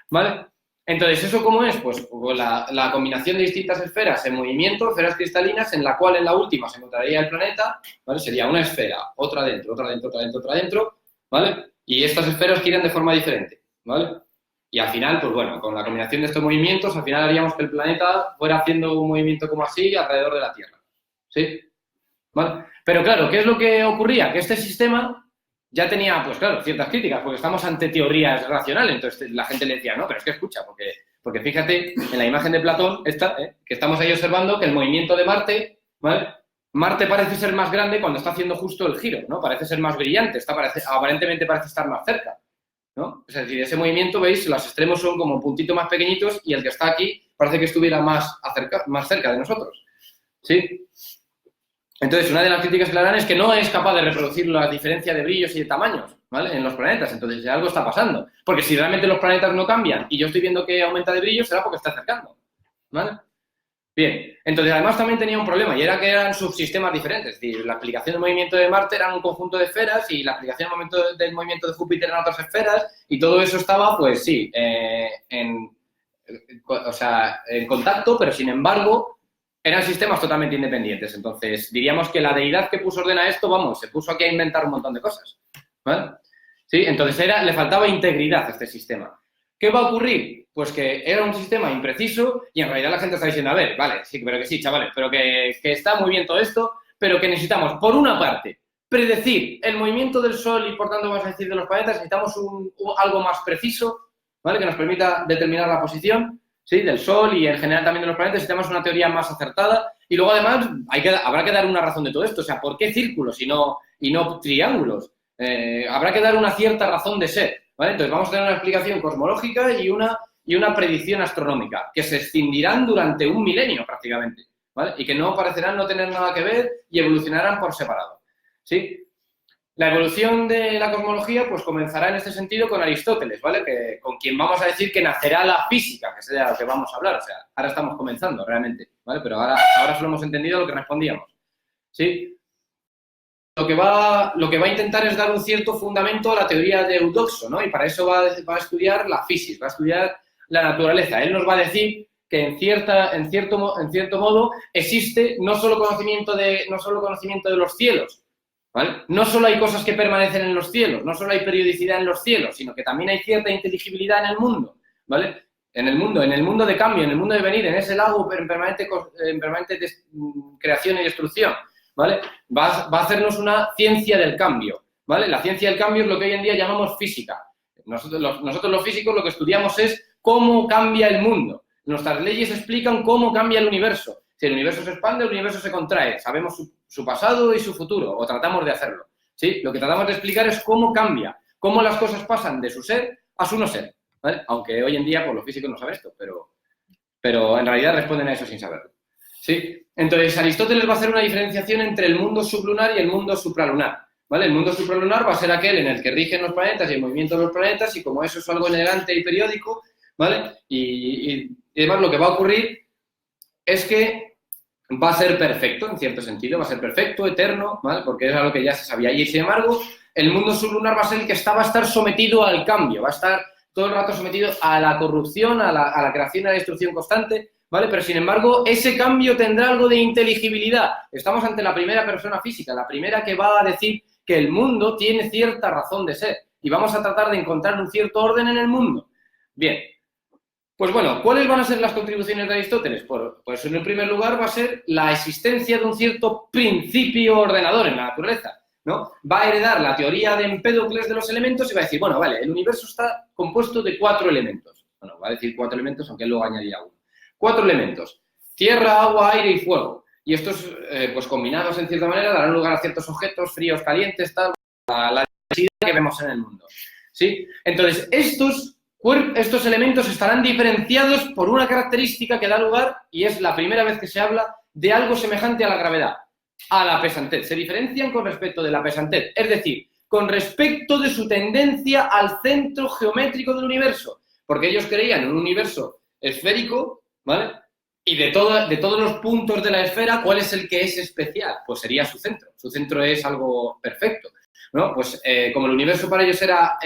A: ¿vale? Entonces, ¿eso cómo es? Pues la combinación de distintas esferas en movimiento, esferas cristalinas, en la cual en la última se encontraría el planeta, ¿vale? Sería una esfera, otra dentro, otra dentro, otra dentro, otra dentro, ¿vale? Y estas esferas giran de forma diferente, ¿vale? Y al final, pues bueno, con la combinación de estos movimientos, al final haríamos que el planeta fuera haciendo un movimiento como así alrededor de la Tierra. ¿Sí? ¿Vale? Pero claro, ¿qué es lo que ocurría? Que este sistema ya tenía, pues claro, ciertas críticas, porque estamos ante teorías racionales. Entonces la gente le decía, no, pero es que escucha, porque fíjate, en la imagen de Platón, que estamos ahí observando que el movimiento de Marte, ¿vale? Marte parece ser más grande cuando está haciendo justo el giro, ¿no? Parece ser más brillante, aparentemente parece estar más cerca, ¿no? Es decir, ese movimiento, veis, los extremos son como un puntito más pequeñitos y el que está aquí parece que estuviera más cerca de nosotros, ¿sí? Entonces, una de las críticas que le harán es que no es capaz de reproducir la diferencia de brillos y de tamaños, ¿vale? En los planetas. Entonces, algo está pasando. Porque si realmente los planetas no cambian y yo estoy viendo que aumenta de brillo, será porque está acercando, ¿vale? Bien. Entonces, además también tenía un problema y era que eran subsistemas diferentes. Es decir, la aplicación del movimiento de Marte era un conjunto de esferas y la aplicación del movimiento de Júpiter eran otras esferas y todo eso estaba, pues sí, en contacto, pero sin embargo eran sistemas totalmente independientes. Entonces, diríamos que la deidad que puso orden a esto, vamos, se puso aquí a inventar un montón de cosas, ¿vale? ¿Sí? Entonces, le faltaba integridad a este sistema. ¿Qué va a ocurrir? Pues que era un sistema impreciso y en realidad la gente está diciendo, a ver, vale, sí, pero que sí, chavales, pero que está muy bien todo esto, pero que necesitamos, por una parte, predecir el movimiento del Sol y, por tanto, vamos a decir, de los planetas, necesitamos algo más preciso, ¿vale? Que nos permita determinar la posición, ¿sí? Del Sol y en general también de los planetas, necesitamos una teoría más acertada y luego además habrá que dar una razón de todo esto, o sea, ¿por qué círculos y no triángulos? Habrá que dar una cierta razón de ser, ¿vale? Entonces vamos a tener una explicación cosmológica y una predicción astronómica que se escindirán durante un milenio prácticamente, ¿vale? Y que no parecerán no tener nada que ver y evolucionarán por separado, ¿sí? La evolución de la cosmología pues comenzará en este sentido con Aristóteles, ¿vale? Con quien vamos a decir que nacerá la física, que es de lo que vamos a hablar. O sea, ahora estamos comenzando realmente, ¿vale? Pero ahora solo hemos entendido lo que respondíamos, ¿sí? Lo que va a intentar es dar un cierto fundamento a la teoría de Eudoxo, ¿no? Y para eso va a estudiar la física, va a estudiar la naturaleza. Él nos va a decir que en cierto modo existe no solo conocimiento de los cielos, ¿vale? No solo hay cosas que permanecen en los cielos, no solo hay periodicidad en los cielos, sino que también hay cierta inteligibilidad en el mundo, ¿vale? En el mundo de cambio, en el mundo de venir, en ese lago en permanente creación y destrucción, ¿vale? Va a hacernos una ciencia del cambio, ¿vale? La ciencia del cambio es lo que hoy en día llamamos física. Nosotros los físicos lo que estudiamos es cómo cambia el mundo. Nuestras leyes explican cómo cambia el universo. Si el universo se expande, el universo se contrae. Sabemos su pasado y su futuro, o tratamos de hacerlo, ¿sí? Lo que tratamos de explicar es cómo cambia, cómo las cosas pasan de su ser a su no ser, ¿vale? Aunque hoy en día, pues, los físicos no saben esto, pero en realidad responden a eso sin saberlo, ¿sí? Entonces, Aristóteles va a hacer una diferenciación entre el mundo sublunar y el mundo supralunar, ¿vale? El mundo supralunar va a ser aquel en el que rigen los planetas y el movimiento de los planetas, y como eso es algo elegante y periódico, ¿vale? Y además lo que va a ocurrir es que va a ser perfecto, en cierto sentido, va a ser perfecto, eterno, ¿vale? Porque es algo que ya se sabía. Y, sin embargo, el mundo sublunar va a ser el que va a estar sometido al cambio, va a estar todo el rato sometido a la corrupción, a la creación y a la destrucción constante, ¿vale? Pero, sin embargo, ese cambio tendrá algo de inteligibilidad. Estamos ante la primera persona física, la primera que va a decir que el mundo tiene cierta razón de ser y vamos a tratar de encontrar un cierto orden en el mundo. Bien, pues bueno, ¿cuáles van a ser las contribuciones de Aristóteles? Pues en el primer lugar va a ser la existencia de un cierto principio ordenador en la naturaleza, ¿no? Va a heredar la teoría de Empédocles de los elementos y va a decir, bueno, vale, el universo está compuesto de 4 elementos. Bueno, va a decir 4 elementos, aunque luego añadirá uno. 4 elementos: tierra, agua, aire y fuego. Y estos, pues combinados en cierta manera, darán lugar a ciertos objetos fríos, calientes, tal, la densidad que vemos en el mundo, ¿sí? Entonces, estos elementos estarán diferenciados por una característica que da lugar, y es la primera vez que se habla de algo semejante a la gravedad, a la pesantez. Se diferencian con respecto de la pesantez, es decir, con respecto de su tendencia al centro geométrico del universo, porque ellos creían en un universo esférico, ¿vale? Y de todos los puntos de la esfera, ¿cuál es el que es especial? Pues sería su centro. Su centro es algo perfecto, ¿no? Pues como el universo para ellos era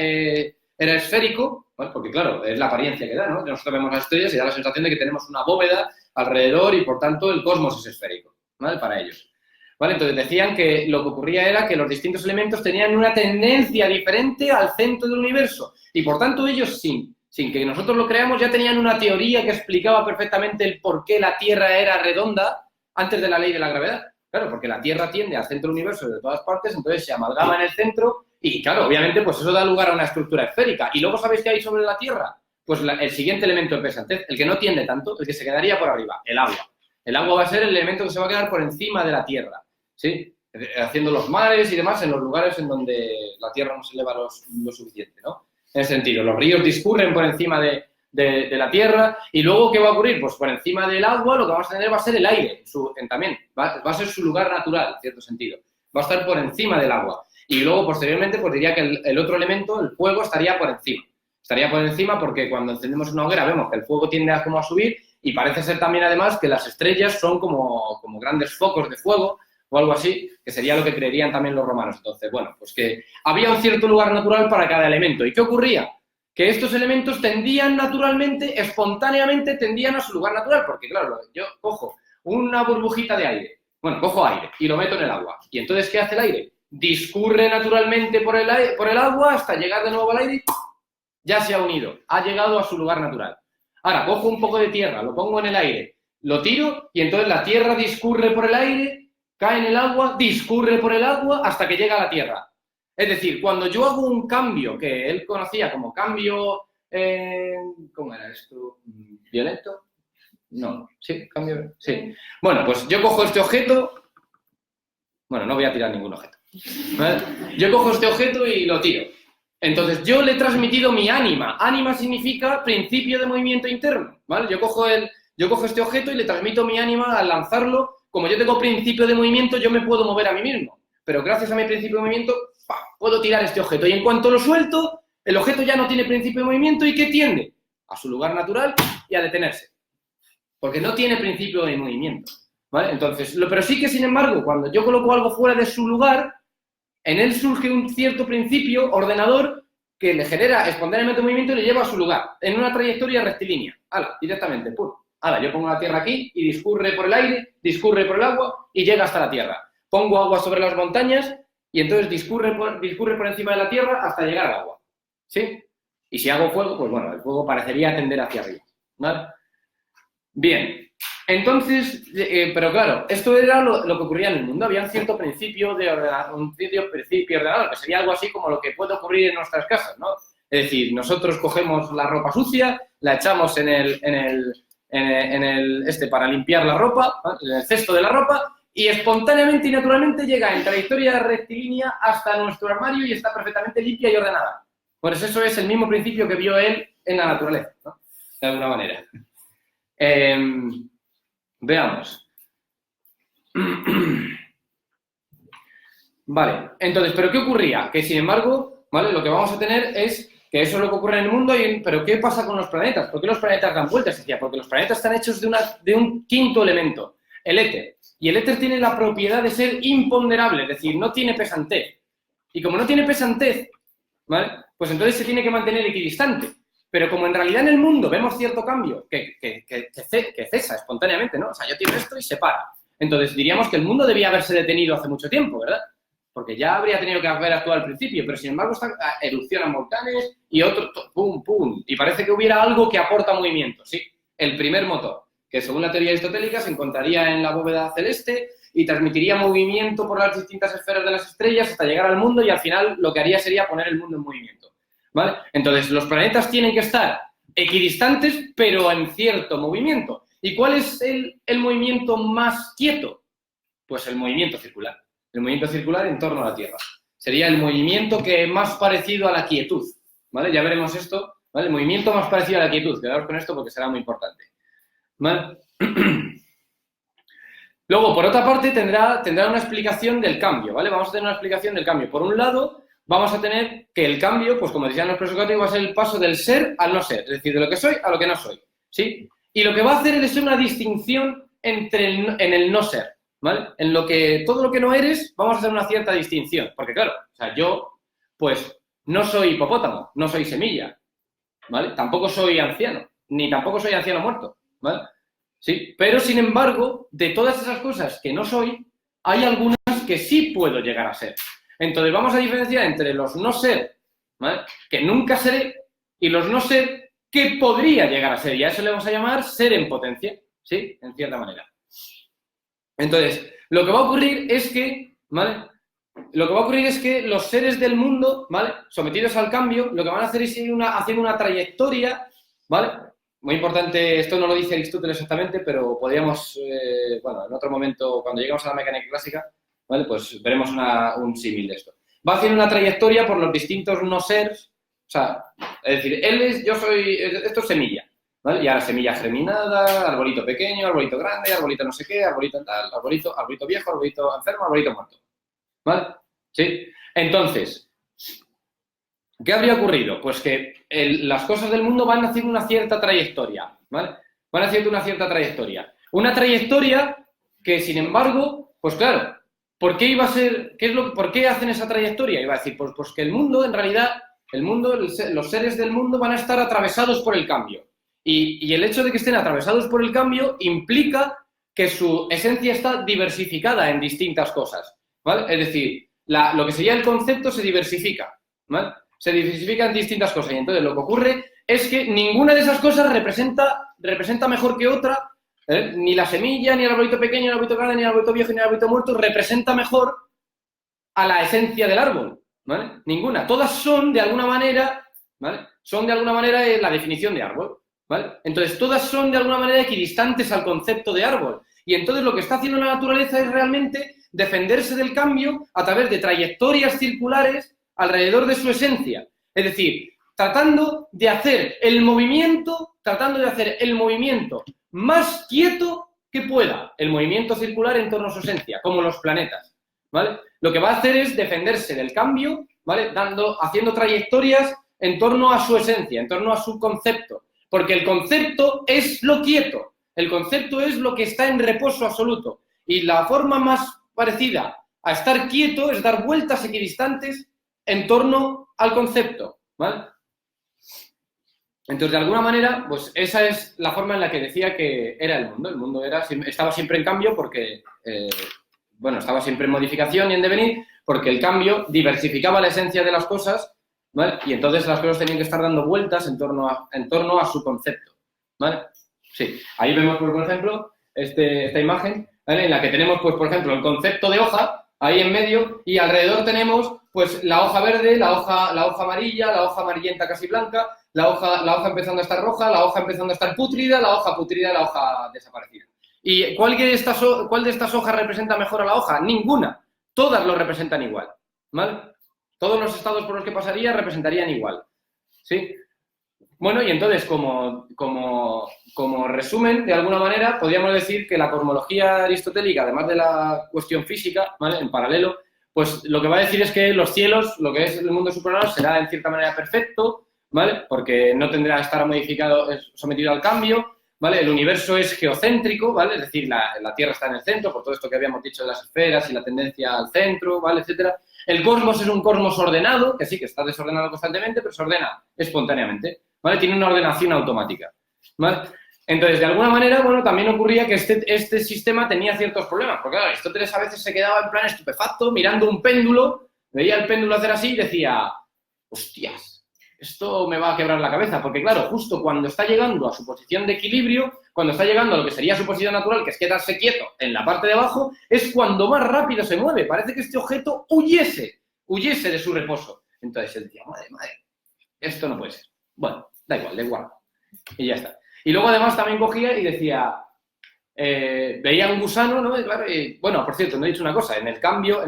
A: esférico, ¿vale? Porque claro, es la apariencia que da, ¿no? Nosotros vemos las estrellas y da la sensación de que tenemos una bóveda alrededor y por tanto el cosmos es esférico, ¿vale? Para ellos, ¿vale? Entonces decían que lo que ocurría era que los distintos elementos tenían una tendencia diferente al centro del universo y por tanto ellos sin que nosotros lo creamos ya tenían una teoría que explicaba perfectamente el por qué la Tierra era redonda antes de la ley de la gravedad. Claro, porque la Tierra tiende al centro del universo de todas partes, entonces se amalgama en el centro y, claro, obviamente, pues eso da lugar a una estructura esférica. ¿Y luego sabéis qué hay sobre la Tierra? Pues el siguiente elemento de pesantez, el que no tiende tanto, el que se quedaría por arriba, el agua. El agua va a ser el elemento que se va a quedar por encima de la Tierra, ¿sí? Haciendo los mares y demás en los lugares en donde la Tierra no se eleva lo suficiente, ¿no? En ese sentido, los ríos discurren por encima de la Tierra y luego, ¿qué va a ocurrir? Pues por encima del agua lo que vamos a tener va a ser el aire, también, va a ser su lugar natural, en cierto sentido. Va a estar por encima del agua. Y luego, posteriormente, pues diría que el otro elemento, el fuego, estaría por encima. Estaría por encima porque cuando encendemos una hoguera vemos que el fuego tiende como a subir y parece ser también, además, que las estrellas son como grandes focos de fuego o algo así, que sería lo que creerían también los romanos. Entonces, bueno, pues que había un cierto lugar natural para cada elemento. ¿Y qué ocurría? Que estos elementos tendían naturalmente, espontáneamente, tendían a su lugar natural. Porque, claro, yo cojo una burbujita de aire, bueno, cojo aire y lo meto en el agua. ¿Y entonces qué hace el aire? Discurre naturalmente por el agua hasta llegar de nuevo al aire y ya se ha unido, ha llegado a su lugar natural. Ahora, cojo un poco de tierra, lo pongo en el aire, lo tiro y entonces la tierra discurre por el aire, cae en el agua, discurre por el agua hasta que llega a la tierra. Es decir, cuando yo hago un cambio que él conocía como cambio, ¿cómo era esto? ¿Violento? No, sí, cambio, sí. Bueno, pues yo cojo este objeto, bueno, no voy a tirar ningún objeto, ¿vale? Yo cojo este objeto y lo tiro. Entonces, yo le he transmitido mi ánima. Ánima significa principio de movimiento interno, ¿vale? Yo cojo este objeto y le transmito mi ánima al lanzarlo. Como yo tengo principio de movimiento, yo me puedo mover a mí mismo. Pero gracias a mi principio de movimiento, puedo tirar este objeto. Y en cuanto lo suelto, el objeto ya no tiene principio de movimiento. ¿Y qué tiende? A su lugar natural y a detenerse. Porque no tiene principio de movimiento, ¿vale? Entonces, pero sí que, sin embargo, cuando yo coloco algo fuera de su lugar, en él surge un cierto principio ordenador que le genera espontáneamente movimiento y le lleva a su lugar, en una trayectoria rectilínea. ¡Hala! Directamente, ¡pum! ¡Hala! Yo pongo la tierra aquí y discurre por el aire, discurre por el agua y llega hasta la tierra. Pongo agua sobre las montañas y entonces discurre por encima de la tierra hasta llegar al agua, ¿sí? Y si hago fuego, pues bueno, el fuego parecería tender hacia arriba, ¿vale? Bien, Entonces, pero claro, esto era lo que ocurría en el mundo. Había un cierto principio de ordenador, que sería algo así como lo que puede ocurrir en nuestras casas, ¿no? Es decir, nosotros cogemos la ropa sucia, la echamos para limpiar la ropa, ¿no? En el cesto de la ropa, y espontáneamente y naturalmente llega en trayectoria rectilínea hasta nuestro armario y está perfectamente limpia y ordenada. Pues eso es el mismo principio que vio él en la naturaleza, ¿no? De alguna manera. Veamos. Vale, entonces, ¿pero qué ocurría? Que, sin embargo, ¿vale? Lo que vamos a tener es que eso es lo que ocurre en el mundo, pero ¿qué pasa con los planetas? ¿Por qué los planetas dan vueltas? Decía, porque los planetas están hechos de un quinto elemento, el éter. Y el éter tiene la propiedad de ser imponderable, es decir, no tiene pesantez. Y como no tiene pesantez, ¿vale? Pues entonces se tiene que mantener equidistante. Pero como en realidad en el mundo vemos cierto cambio que cesa espontáneamente, ¿no? O sea, yo tiro esto y se para. Entonces diríamos que el mundo debía haberse detenido hace mucho tiempo, ¿verdad? Porque ya habría tenido que haber actuado al principio, pero sin embargo erupcionan volcanes y otro, pum, pum. Y parece que hubiera algo que aporta movimiento, ¿sí? El primer motor, que según la teoría aristotélica se encontraría en la bóveda celeste y transmitiría movimiento por las distintas esferas de las estrellas hasta llegar al mundo y al final lo que haría sería poner el mundo en movimiento. ¿Vale? Entonces, los planetas tienen que estar equidistantes, pero en cierto movimiento. ¿Y cuál es el movimiento más quieto? Pues el movimiento circular. El movimiento circular en torno a la Tierra. Sería el movimiento que más parecido a la quietud. ¿Vale? Ya veremos esto. ¿Vale? El movimiento más parecido a la quietud. Quedaos con esto porque será muy importante. ¿Vale? Luego, por otra parte, tendrá una explicación del cambio. ¿Vale? Vamos a tener una explicación del cambio. Por un lado, vamos a tener que el cambio, pues como decían los presocráticos, va a ser el paso del ser al no ser, es decir, de lo que soy a lo que no soy, ¿sí? Y lo que va a hacer es una distinción en el no ser, ¿vale? En todo lo que no eres, vamos a hacer una cierta distinción, porque claro, o sea, yo, pues, no soy hipopótamo, no soy semilla, ¿vale? Tampoco soy anciano, ni tampoco soy anciano muerto, ¿vale? Sí, pero sin embargo, de todas esas cosas que no soy, hay algunas que sí puedo llegar a ser. Entonces, vamos a diferenciar entre los no ser, ¿vale? Que nunca seré, y los no ser que podría llegar a ser. Y a eso le vamos a llamar ser en potencia, ¿sí? En cierta manera. Entonces, lo que va a ocurrir es que, ¿vale? Lo que va a ocurrir es que los seres del mundo, ¿vale? Sometidos al cambio, lo que van a hacer es ir haciendo una trayectoria, ¿vale? Muy importante, esto no lo dice Aristóteles exactamente, pero podríamos, bueno, en otro momento, cuando lleguemos a la mecánica clásica, ¿vale? Pues veremos un símil de esto. Va a hacer una trayectoria por los distintos no seres, o sea, es decir, yo soy, esto es semilla, ¿vale? Y ahora semilla germinada, arbolito pequeño, arbolito grande, arbolito no sé qué, arbolito tal, arbolito viejo, arbolito enfermo, arbolito muerto, ¿vale? ¿Sí? Entonces, ¿qué habría ocurrido? Pues que las cosas del mundo van haciendo una cierta trayectoria, ¿vale? Van haciendo una cierta trayectoria. Una trayectoria que, sin embargo, pues claro, ¿por qué iba a ser, por qué hacen esa trayectoria? Iba a decir, pues que el mundo, en realidad, los seres del mundo van a estar atravesados por el cambio. Y el hecho de que estén atravesados por el cambio implica que su esencia está diversificada en distintas cosas, ¿vale? Es decir, lo que sería el concepto se diversifica, ¿vale? Se diversifica en distintas cosas. Y entonces lo que ocurre es que ninguna de esas cosas representa mejor que otra. Ni la semilla, ni el arbolito pequeño, ni el arbolito grande, ni el arbolito viejo, ni el arbolito muerto representa mejor a la esencia del árbol, ¿vale? Ninguna. Todas son, de alguna manera, ¿vale? Son, de alguna manera, la definición de árbol, ¿vale? Entonces, todas son, de alguna manera, equidistantes al concepto de árbol. Y entonces lo que está haciendo la naturaleza es realmente defenderse del cambio a través de trayectorias circulares alrededor de su esencia. Es decir, tratando de hacer el movimiento más quieto que pueda, el movimiento circular en torno a su esencia, como los planetas, ¿vale? Lo que va a hacer es defenderse del cambio, ¿vale? Haciendo trayectorias en torno a su esencia, en torno a su concepto, porque el concepto es lo quieto, el concepto es lo que está en reposo absoluto, y la forma más parecida a estar quieto es dar vueltas equidistantes en torno al concepto, ¿vale? Entonces, de alguna manera, pues esa es la forma en la que decía que era el mundo. El mundo estaba siempre en cambio porque, estaba siempre en modificación y en devenir, porque el cambio diversificaba la esencia de las cosas, ¿vale? Y entonces las cosas tenían que estar dando vueltas en torno a su concepto, ¿vale? Sí, ahí vemos, por ejemplo, esta imagen, ¿vale? En la que tenemos, pues, por ejemplo, el concepto de hoja ahí en medio y alrededor tenemos, pues, la hoja verde, la hoja amarilla, la hoja amarillenta casi blanca, la hoja empezando a estar roja, la hoja empezando a estar pútrida, la hoja pútrida, la hoja desaparecida. ¿Y cuál de estas hojas representa mejor a la hoja? Ninguna. Todas lo representan igual, ¿vale? Todos los estados por los que pasaría representarían igual, ¿sí? Bueno, y entonces, como resumen, de alguna manera, podríamos decir que la cosmología aristotélica, además de la cuestión física, ¿vale? En paralelo, pues lo que va a decir es que los cielos, lo que es el mundo supernatural, será en cierta manera perfecto, ¿vale? Porque no tendrá que estar sometido al cambio, ¿vale? El universo es geocéntrico, ¿vale? Es decir, la Tierra está en el centro, por todo esto que habíamos dicho de las esferas y la tendencia al centro, ¿vale? Etcétera. El cosmos es un cosmos ordenado, que sí, que está desordenado constantemente, pero se ordena espontáneamente, ¿vale? Tiene una ordenación automática, ¿vale? Entonces, de alguna manera, bueno, también ocurría que este sistema tenía ciertos problemas, porque claro, Aristóteles a veces se quedaba en plan estupefacto mirando un péndulo, veía el péndulo hacer así y decía, hostias, esto me va a quebrar la cabeza, porque claro, justo cuando está llegando a su posición de equilibrio, cuando está llegando a lo que sería su posición natural, que es quedarse quieto en la parte de abajo, es cuando más rápido se mueve. Parece que este objeto huyese de su reposo. Entonces él decía, madre, esto no puede ser. Bueno, da igual. Y ya está. Y luego además también cogía y decía, veía un gusano, ¿no? Y claro, bueno, por cierto, no he dicho una cosa, en el cambio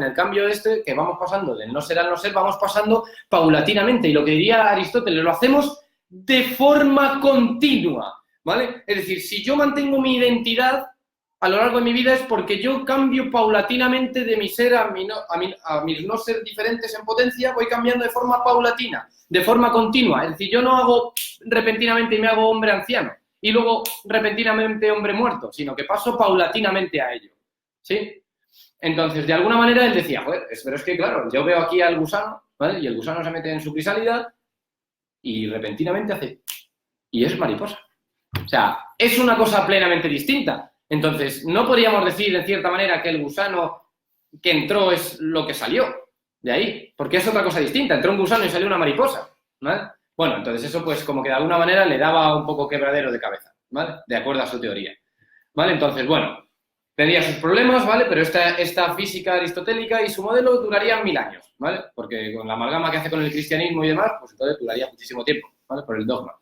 A: este, que vamos pasando del no ser al no ser, vamos pasando paulatinamente. Y lo que diría Aristóteles, lo hacemos de forma continua, ¿vale? Es decir, si yo mantengo mi identidad a lo largo de mi vida es porque yo cambio paulatinamente de mi ser a mis no ser diferentes en potencia, voy cambiando de forma paulatina, de forma continua. Es decir, yo no hago repentinamente y me hago hombre anciano y luego repentinamente hombre muerto, sino que paso paulatinamente a ello, ¿sí? Entonces, de alguna manera él decía, joder, pero es que claro, yo veo aquí al gusano, ¿vale? Y el gusano se mete en su crisálida y repentinamente hace... y es mariposa. O sea, es una cosa plenamente distinta. Entonces, no podríamos decir, en cierta manera, que el gusano que entró es lo que salió de ahí, porque es otra cosa distinta. Entró un gusano y salió una mariposa, ¿vale? Bueno, entonces eso pues como que de alguna manera le daba un poco quebradero de cabeza, ¿vale? De acuerdo a su teoría, ¿vale? Entonces, bueno, tendría sus problemas, ¿vale? Pero esta física aristotélica y su modelo durarían 1000 años, ¿vale? Porque con la amalgama que hace con el cristianismo y demás, pues entonces duraría muchísimo tiempo, ¿vale? Por el dogma,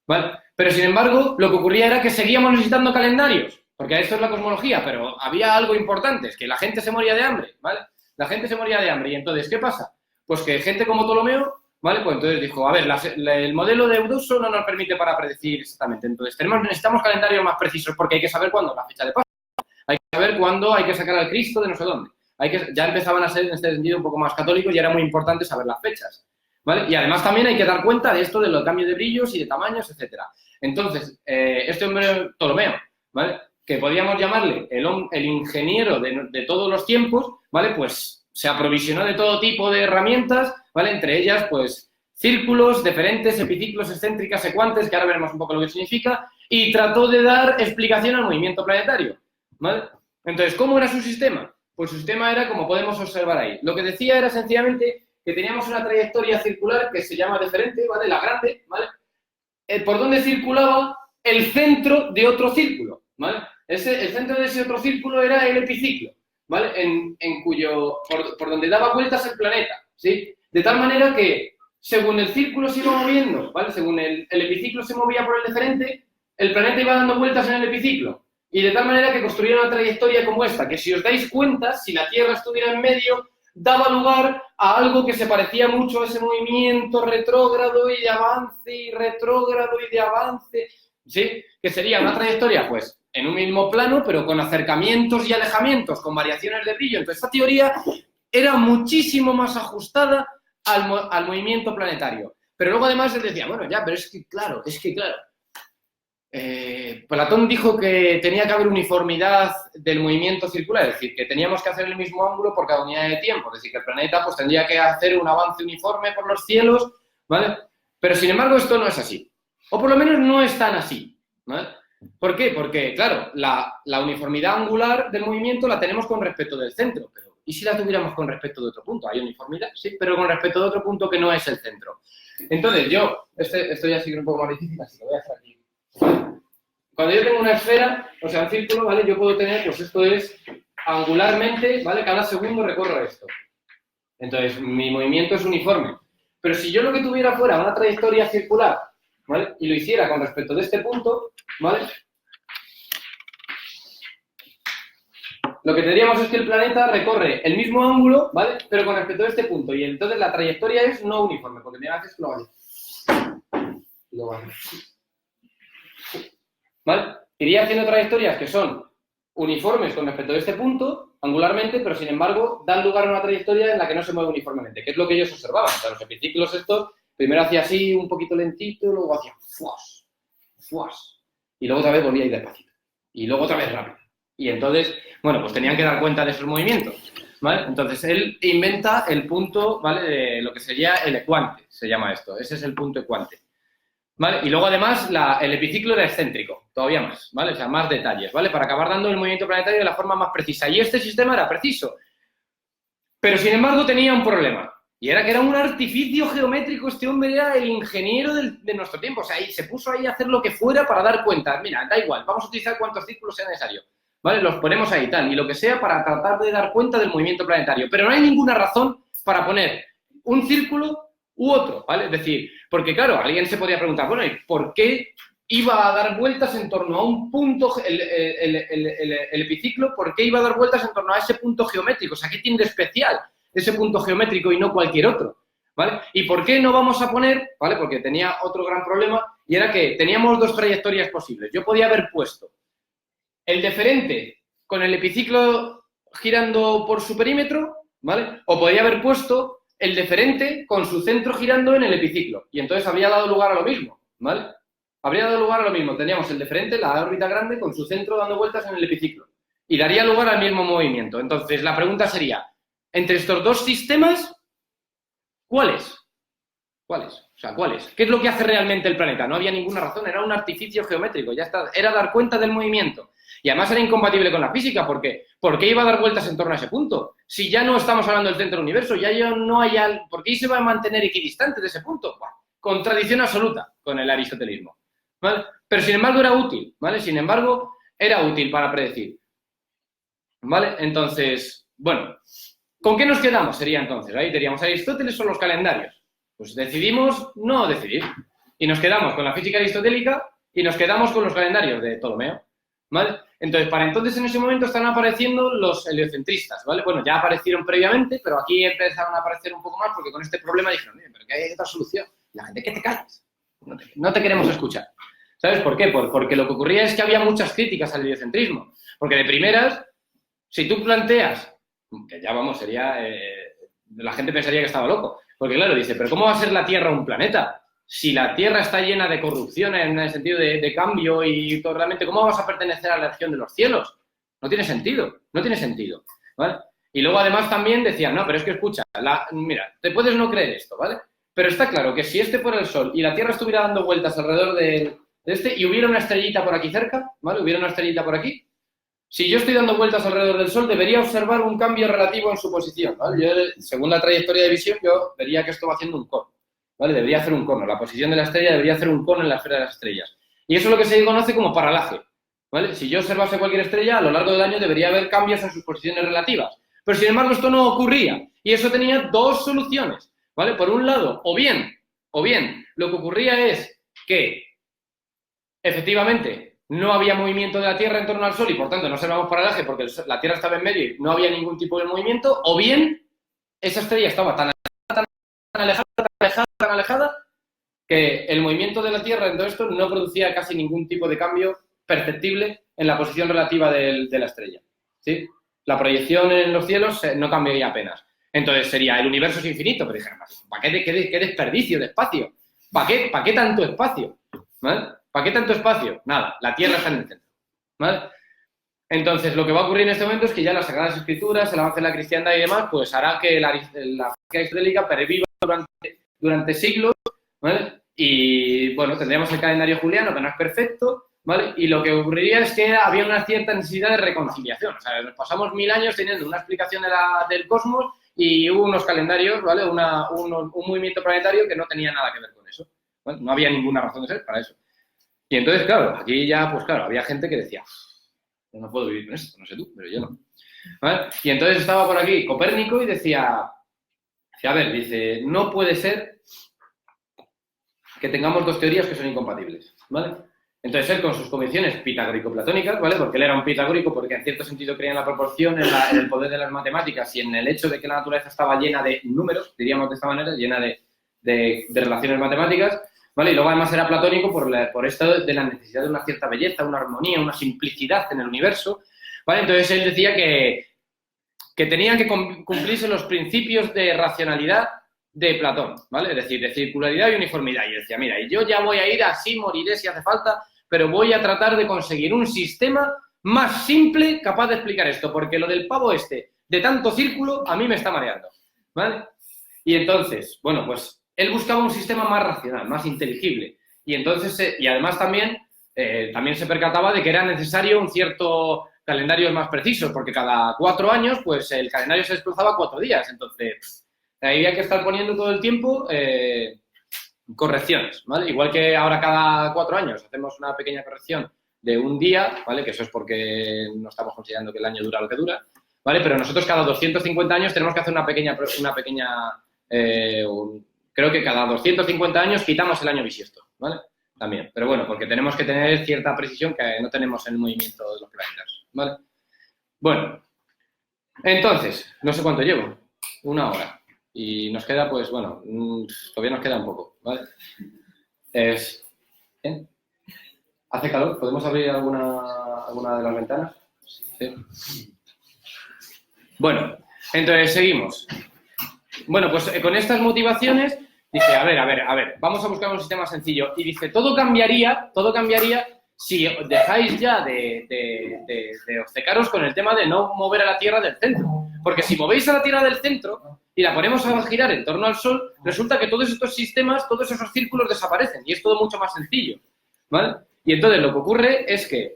A: ¿vale? Pero, sin embargo, lo que ocurría era que seguíamos necesitando calendarios, porque esto es la cosmología, pero había algo importante, es que la gente se moría de hambre, ¿vale? La gente se moría de hambre. Y entonces, ¿qué pasa? Pues que gente como Ptolomeo, ¿vale? Pues entonces dijo, a ver, el modelo de Eudoxo no nos permite para predecir exactamente. Entonces, necesitamos calendarios más precisos porque hay que saber cuándo es la fecha de Pascua, hay que saber cuándo hay que sacar al Cristo de no sé dónde. Ya empezaban a ser, en este sentido, un poco más católicos y era muy importante saber las fechas, ¿vale? Y además también hay que dar cuenta de esto de los cambios de brillos y de tamaños, etcétera. Entonces, este hombre Ptolomeo, ¿vale? Que podríamos llamarle el ingeniero de todos los tiempos, ¿vale? Pues se aprovisionó de todo tipo de herramientas, ¿vale? Entre ellas, pues, círculos, deferentes, epiciclos, excéntricas, secuantes, que ahora veremos un poco lo que significa, y trató de dar explicación al movimiento planetario, ¿vale? Entonces, ¿cómo era su sistema? Pues su sistema era, como podemos observar ahí, lo que decía era sencillamente que teníamos una trayectoria circular que se llama deferente, ¿vale? La grande, ¿vale? Por donde circulaba el centro de otro círculo, ¿vale? El centro de ese otro círculo era el epiciclo, ¿vale? Por donde daba vueltas el planeta, ¿sí? De tal manera que, según el círculo se iba moviendo, ¿vale? Según el epiciclo se movía por el deferente, el planeta iba dando vueltas en el epiciclo. Y de tal manera que construía una trayectoria como esta, que si os dais cuenta, si la Tierra estuviera en medio, daba lugar a algo que se parecía mucho a ese movimiento retrógrado y de avance, y retrógrado y de avance, ¿sí? Que sería una trayectoria, pues, en un mismo plano, pero con acercamientos y alejamientos, con variaciones de brillo. Entonces, esta teoría era muchísimo más ajustada al movimiento planetario. Pero luego, además, él decía, bueno, ya, pero es que claro, Platón dijo que tenía que haber uniformidad del movimiento circular, es decir, que teníamos que hacer el mismo ángulo por cada unidad de tiempo, es decir, que el planeta pues tendría que hacer un avance uniforme por los cielos, ¿vale? Pero, sin embargo, esto no es así, o por lo menos no es tan así, ¿vale? ¿Por qué? Porque, claro, la uniformidad angular del movimiento la tenemos con respecto del centro, pero ¿y si la tuviéramos con respecto de otro punto? Hay uniformidad, sí, pero con respecto de otro punto que no es el centro. Entonces, esto ya sigue un poco más difícil, así que lo voy a hacer aquí. cuando yo tengo una esfera, o sea, un círculo, ¿vale? Yo puedo tener, pues esto es angularmente, ¿vale? Cada segundo recorro esto. Entonces, mi movimiento es uniforme. Pero si yo lo que tuviera fuera una trayectoria circular, ¿vale? Y lo hiciera con respecto de este punto, ¿vale? Lo que tendríamos es que el planeta recorre el mismo ángulo, ¿vale? Pero con respecto a este punto. Y entonces la trayectoria es no uniforme, porque me haces que lo hago así. Y luego así. ¿Vale? Iría haciendo trayectorias que son uniformes con respecto a este punto, angularmente, pero sin embargo dan lugar a una trayectoria en la que no se mueve uniformemente, que es lo que ellos observaban. O sea, los epiciclos estos, primero hacía así, un poquito lentito, luego hacía fuas, fuas. Y luego otra vez volvía a ir despacito. Y luego otra vez rápido. Y entonces, bueno, pues tenían que dar cuenta de esos movimientos, ¿vale? Entonces, él inventa el punto, ¿vale? De lo que sería el ecuante, se llama esto. Ese es el punto ecuante, ¿vale? Y luego, además, el epiciclo era excéntrico, todavía más, ¿vale? O sea, más detalles, ¿vale? Para acabar dando el movimiento planetario de la forma más precisa. Y este sistema era preciso. Pero, sin embargo, tenía un problema. Y era que era un artificio geométrico. Este hombre era el ingeniero de nuestro tiempo. O sea, y se puso ahí a hacer lo que fuera para dar cuenta. Mira, da igual, vamos a utilizar cuantos círculos sea necesario. ¿Vale? Los ponemos ahí, tal, y lo que sea para tratar de dar cuenta del movimiento planetario. Pero no hay ninguna razón para poner un círculo u otro, ¿vale? Es decir, porque claro, alguien se podría preguntar, bueno, ¿y por qué iba a dar vueltas en torno a un punto, el epiciclo, por qué iba a dar vueltas en torno a ese punto geométrico? O sea, ¿qué tiene de especial ese punto geométrico y no cualquier otro? ¿Vale? ¿Y por qué no vamos a poner, ¿vale? Porque tenía otro gran problema, y era que teníamos dos trayectorias posibles. Yo podía haber puesto el deferente con el epiciclo girando por su perímetro, ¿vale? O podría haber puesto el deferente con su centro girando en el epiciclo. Y entonces habría dado lugar a lo mismo, ¿vale? Habría dado lugar a lo mismo. Teníamos el deferente, la órbita grande, con su centro dando vueltas en el epiciclo. Y daría lugar al mismo movimiento. Entonces, la pregunta sería, entre estos dos sistemas, ¿cuáles? ¿Cuáles? O sea, ¿cuáles? ¿Qué es lo que hace realmente el planeta? No había ninguna razón, era un artificio geométrico, ya está, era dar cuenta del movimiento. Y además era incompatible con la física, porque ¿por qué iba a dar vueltas en torno a ese punto? Si ya no estamos hablando del centro del universo, ya no hay... ¿Por qué se va a mantener equidistante de ese punto? Bueno, contradicción absoluta con el aristotelismo, ¿vale? Pero sin embargo era útil, ¿vale? Sin embargo, era útil para predecir, ¿vale? Entonces, bueno, ¿con qué nos quedamos? Sería entonces, ahí teníamos Aristóteles o los calendarios. Pues decidimos no decidir. Y nos quedamos con la física aristotélica y nos quedamos con los calendarios de Ptolomeo, ¿vale? Entonces, para entonces, en ese momento, están apareciendo los heliocentristas, ¿vale? Bueno, ya aparecieron previamente, pero aquí empezaron a aparecer un poco más porque con este problema dijeron, pero que hay otra solución. Y la gente, ¿qué te callas? No te queremos escuchar. ¿Sabes por qué? Porque lo que ocurría es que había muchas críticas al heliocentrismo. Porque de primeras, si tú planteas, que ya vamos, sería... la gente pensaría que estaba loco. Porque claro, dice, pero ¿cómo va a ser la Tierra un planeta? Si la Tierra está llena de corrupción en el sentido de cambio y todo, realmente, ¿cómo vas a pertenecer a la región de los cielos? No tiene sentido, no tiene sentido, ¿vale? Y luego además también decían, no, pero es que escucha, mira, te puedes no creer esto, ¿vale? Pero está claro que si este fuera el Sol y la Tierra estuviera dando vueltas alrededor de este y hubiera una estrellita por aquí cerca, ¿vale? Hubiera una estrellita por aquí. Si yo estoy dando vueltas alrededor del Sol, debería observar un cambio relativo en su posición, ¿vale? Yo, según la trayectoria de visión, yo vería que esto va haciendo un cono, ¿vale? Debería hacer un cono. La posición de la estrella debería hacer un cono en la esfera de las estrellas. Y eso es lo que se conoce como paralaje, ¿vale? Si yo observase cualquier estrella, a lo largo del año debería haber cambios en sus posiciones relativas. Pero, sin embargo, esto no ocurría. Y eso tenía dos soluciones, ¿vale? Por un lado, o bien, lo que ocurría es que, efectivamente, no había movimiento de la Tierra en torno al Sol y, por tanto, no observamos paralaje porque la Tierra estaba en medio y no había ningún tipo de movimiento, o bien esa estrella estaba tan alejada que el movimiento de la Tierra en todo esto no producía casi ningún tipo de cambio perceptible en la posición relativa de la estrella, ¿sí? La proyección en los cielos no cambiaría apenas. Entonces sería, el universo es infinito, pero dijeron, ¿para qué desperdicio de espacio? ¿Para qué tanto espacio? ¿Vale? ¿Para qué tanto espacio? Nada, la Tierra está en el centro, ¿vale? Entonces, lo que va a ocurrir en este momento es que ya las Sagradas Escrituras, el avance de la cristiandad y demás, pues hará que la física aristotélica perviva durante siglos, ¿vale? Y, bueno, tendríamos el calendario juliano, que no es perfecto, ¿vale? Y lo que ocurriría es que había una cierta necesidad de reconciliación. O sea, nos pasamos 1000 años teniendo una explicación del cosmos y hubo unos calendarios, ¿vale? Un movimiento planetario que no tenía nada que ver con eso, ¿vale? No había ninguna razón de ser para eso. Y entonces, claro, aquí ya, pues claro, había gente que decía, no puedo vivir con esto, no sé tú, pero yo no. ¿Vale? Y entonces estaba por aquí Copérnico y decía, a ver, dice, no puede ser que tengamos dos teorías que son incompatibles, ¿vale? Entonces él con sus convicciones pitagórico-platónicas, ¿vale? Porque él era un pitagórico porque en cierto sentido creía en la proporción, en el poder de las matemáticas y en el hecho de que la naturaleza estaba llena de números, diríamos de esta manera, llena de relaciones matemáticas, ¿vale? Y luego además era platónico por esto de la necesidad de una cierta belleza, una armonía, una simplicidad en el universo, ¿vale? Entonces él decía que tenían que cumplirse los principios de racionalidad de Platón, ¿vale? Es decir, de circularidad y uniformidad. Y decía, mira, y yo ya voy a ir así, moriré si hace falta, pero voy a tratar de conseguir un sistema más simple capaz de explicar esto, porque lo del pavo este, de tanto círculo, a mí me está mareando, ¿vale? Y entonces, bueno, pues él buscaba un sistema más racional, más inteligible. Y entonces, y además también se percataba de que era necesario un cierto calendario más preciso, porque cada 4 años, pues el calendario se desplazaba 4 días. Entonces, ahí había que estar poniendo todo el tiempo correcciones, ¿vale? Igual que ahora cada 4 años hacemos una pequeña corrección de un día, ¿vale? Que eso es porque no estamos considerando que el año dura lo que dura, ¿vale? Pero nosotros cada 250 años tenemos que hacer una pequeña creo que cada 250 años quitamos el año bisiesto, ¿vale? También, pero bueno, porque tenemos que tener cierta precisión que no tenemos en el movimiento de los planetas, ¿vale? Bueno, entonces, no sé cuánto llevo, 1 hora. Y nos queda, pues, bueno, todavía nos queda un poco, ¿vale? ¿Bien? ¿Hace calor? ¿Podemos abrir alguna de las ventanas? Sí. Bueno, entonces seguimos. Bueno, pues con estas motivaciones dice, a ver, vamos a buscar un sistema sencillo. Y dice, todo cambiaría si dejáis ya de obcecaros con el tema de no mover a la Tierra del centro. Porque si movéis a la Tierra del centro y la ponemos a girar en torno al Sol, resulta que todos estos sistemas, todos esos círculos desaparecen y es todo mucho más sencillo, ¿vale? Y entonces lo que ocurre es que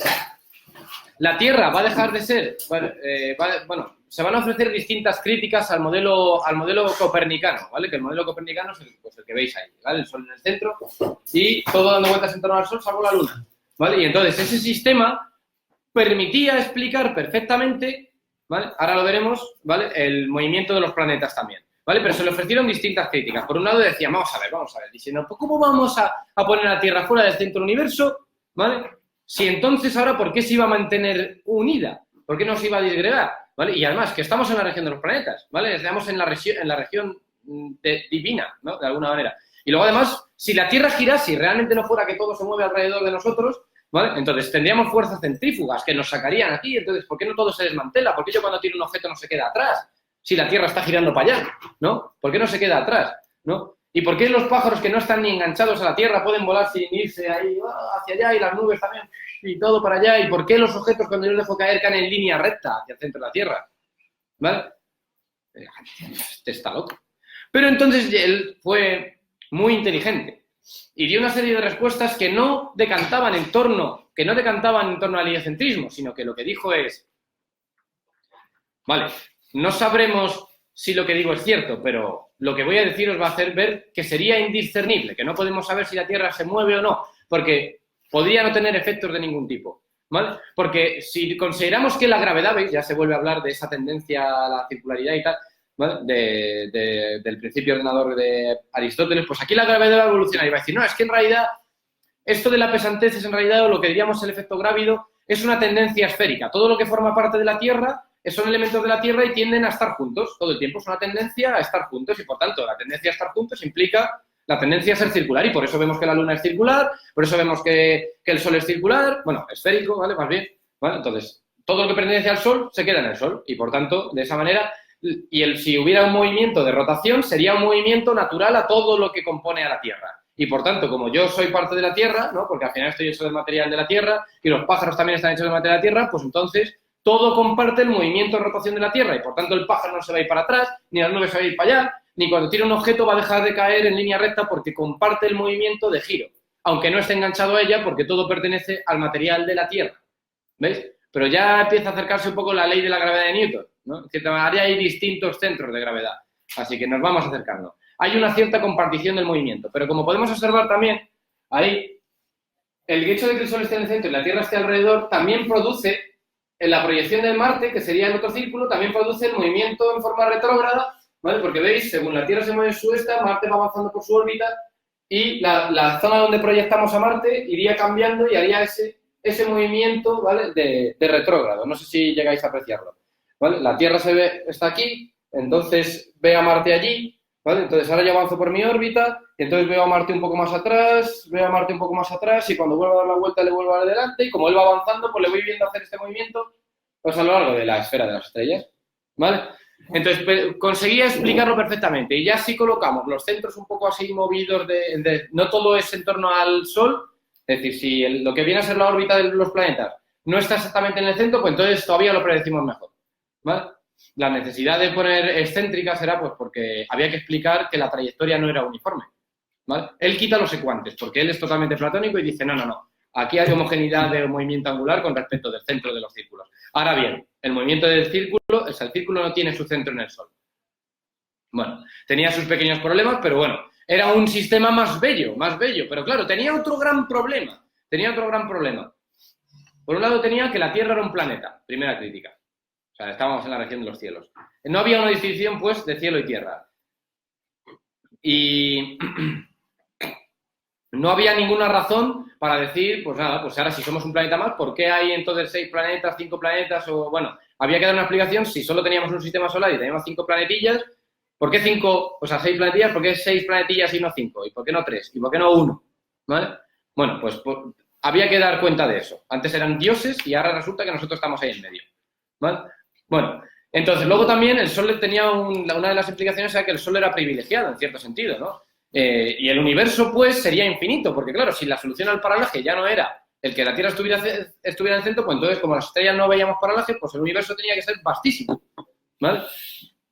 A: la Tierra va a dejar de ser, se van a ofrecer distintas críticas al modelo copernicano, ¿vale? Que el modelo copernicano es el que veis ahí, ¿vale? El Sol en el centro y todo dando vueltas en torno al Sol salvo la Luna, ¿vale? Y entonces ese sistema permitía explicar perfectamente, ¿vale? Ahora lo veremos, ¿vale? El movimiento de los planetas también, ¿vale? Pero se le ofrecieron distintas críticas. Por un lado decían, vamos a ver, diciendo, ¿cómo vamos a poner a la Tierra fuera del centro del universo, ¿vale? Si entonces ahora, ¿por qué se iba a mantener unida? ¿Por qué no se iba a disgregar? ¿Vale? Y además, que estamos en la región de los planetas, ¿vale? Estamos en la región divina, ¿no? De alguna manera. Y luego, además, si la Tierra girase y realmente no fuera que todo se mueve alrededor de nosotros, ¿vale? Entonces tendríamos fuerzas centrífugas que nos sacarían aquí. Entonces, ¿por qué no todo se desmantela? ¿Por qué yo cuando tiro un objeto no se queda atrás? Si la Tierra está girando para allá, ¿no? ¿Por qué no se queda atrás? ¿No? ¿Y por qué los pájaros que no están ni enganchados a la Tierra pueden volar sin irse ahí hacia allá y las nubes también y todo para allá? ¿Y por qué los objetos cuando yo los dejo caer caen en línea recta hacia el centro de la Tierra? ¿Vale? Este está loco. Pero entonces él fue muy inteligente y dio una serie de respuestas que no decantaban en torno al heliocentrismo, sino que lo que dijo es, vale, no sabremos si lo que digo es cierto, pero lo que voy a decir os va a hacer ver que sería indiscernible, que no podemos saber si la Tierra se mueve o no, porque podría no tener efectos de ningún tipo, ¿vale? Porque si consideramos que la gravedad, ¿veis? Ya se vuelve a hablar de esa tendencia a la circularidad y tal, ¿vale? Del principio ordenador de Aristóteles, pues aquí la gravedad va a evolucionar y va a decir, no, es que en realidad esto de la pesantez es en realidad lo que diríamos el efecto grávido, es una tendencia esférica. Todo lo que forma parte de la Tierra son elementos de la Tierra y tienden a estar juntos. Todo el tiempo es una tendencia a estar juntos y, por tanto, la tendencia a estar juntos implica la tendencia a ser circular y por eso vemos que la Luna es circular, por eso vemos que el Sol es circular, bueno, esférico, ¿vale? Más bien, ¿vale? Entonces, todo lo que pertenece al Sol se queda en el Sol y, por tanto, de esa manera, si hubiera un movimiento de rotación, sería un movimiento natural a todo lo que compone a la Tierra. Y, por tanto, como yo soy parte de la Tierra, ¿no? Porque al final estoy hecho del material de la Tierra y los pájaros también están hechos del material de la Tierra, pues entonces todo comparte el movimiento de rotación de la Tierra y, por tanto, el pájaro no se va a ir para atrás, ni las nubes se va a ir para allá, ni cuando tira un objeto va a dejar de caer en línea recta porque comparte el movimiento de giro, aunque no esté enganchado a ella porque todo pertenece al material de la Tierra. ¿Veis? Pero ya empieza a acercarse un poco la ley de la gravedad de Newton, ¿no? En cierta manera hay distintos centros de gravedad, así que nos vamos acercando. Hay una cierta compartición del movimiento, pero como podemos observar también, ahí el hecho de que el Sol esté en el centro y la Tierra esté alrededor también produce, en la proyección de Marte, que sería el otro círculo, también produce el movimiento en forma retrógrada, ¿vale? Porque veis, según la Tierra se mueve en su esta, Marte va avanzando por su órbita y la zona donde proyectamos a Marte iría cambiando y haría ese movimiento, ¿vale? de retrógrado. No sé si llegáis a apreciarlo, ¿vale? La Tierra está aquí, entonces ve a Marte allí, ¿vale? Entonces ahora yo avanzo por mi órbita, y entonces veo a Marte un poco más atrás, veo a Marte un poco más atrás, y cuando vuelvo a dar la vuelta le vuelvo adelante, y como él va avanzando, pues le voy viendo hacer este movimiento pues a lo largo de la esfera de las estrellas, ¿vale? Entonces conseguía explicarlo perfectamente, y ya si colocamos los centros un poco así movidos, no todo es en torno al Sol, es decir, si lo que viene a ser la órbita de los planetas no está exactamente en el centro, pues entonces todavía lo predecimos mejor, ¿vale? La necesidad de poner excéntricas era pues porque había que explicar que la trayectoria no era uniforme, ¿vale? Él quita los secuantes porque él es totalmente platónico y dice no, aquí hay homogeneidad de movimiento angular con respecto del centro de los círculos. Ahora bien, el movimiento del círculo, o sea, el círculo no tiene su centro en el Sol. Bueno, tenía sus pequeños problemas, pero bueno, era un sistema más bello, pero claro, tenía otro gran problema. Por un lado tenía que la Tierra era un planeta, primera crítica. O sea, estábamos en la región de los cielos. No había una distinción, pues, de cielo y tierra. Y no había ninguna razón para decir, pues nada, pues ahora si somos un planeta más, ¿por qué hay entonces 6 planetas, 5 planetas? O bueno, había que dar una explicación si solo teníamos un sistema solar y teníamos 5 planetillas, ¿por qué 5, o sea, 6 planetillas? ¿Por qué 6 planetillas y no 5? ¿Y por qué no 3? ¿Y por qué no 1? ¿Vale? Bueno, pues había que dar cuenta de eso. Antes eran dioses y ahora resulta que nosotros estamos ahí en medio, ¿vale? Bueno, entonces, luego también el Sol tenía una de las explicaciones era que el Sol era privilegiado, en cierto sentido, ¿no? Y el universo, pues, sería infinito, porque, claro, si la solución al paralaje ya no era el que la Tierra estuviera en el centro, pues entonces, como las estrellas no veíamos paralaje, pues el universo tenía que ser vastísimo, ¿vale?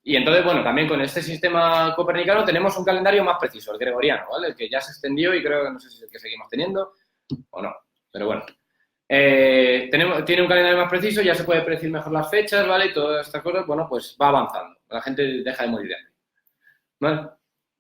A: Y entonces, bueno, también con este sistema copernicano tenemos un calendario más preciso, el gregoriano, ¿vale? El que ya se extendió y creo que no sé si es el que seguimos teniendo o no, pero bueno. Tiene un calendario más preciso, ya se puede predecir mejor las fechas, ¿vale? Y todas estas cosas, bueno, pues va avanzando. La gente deja de morir de hambre, ¿vale?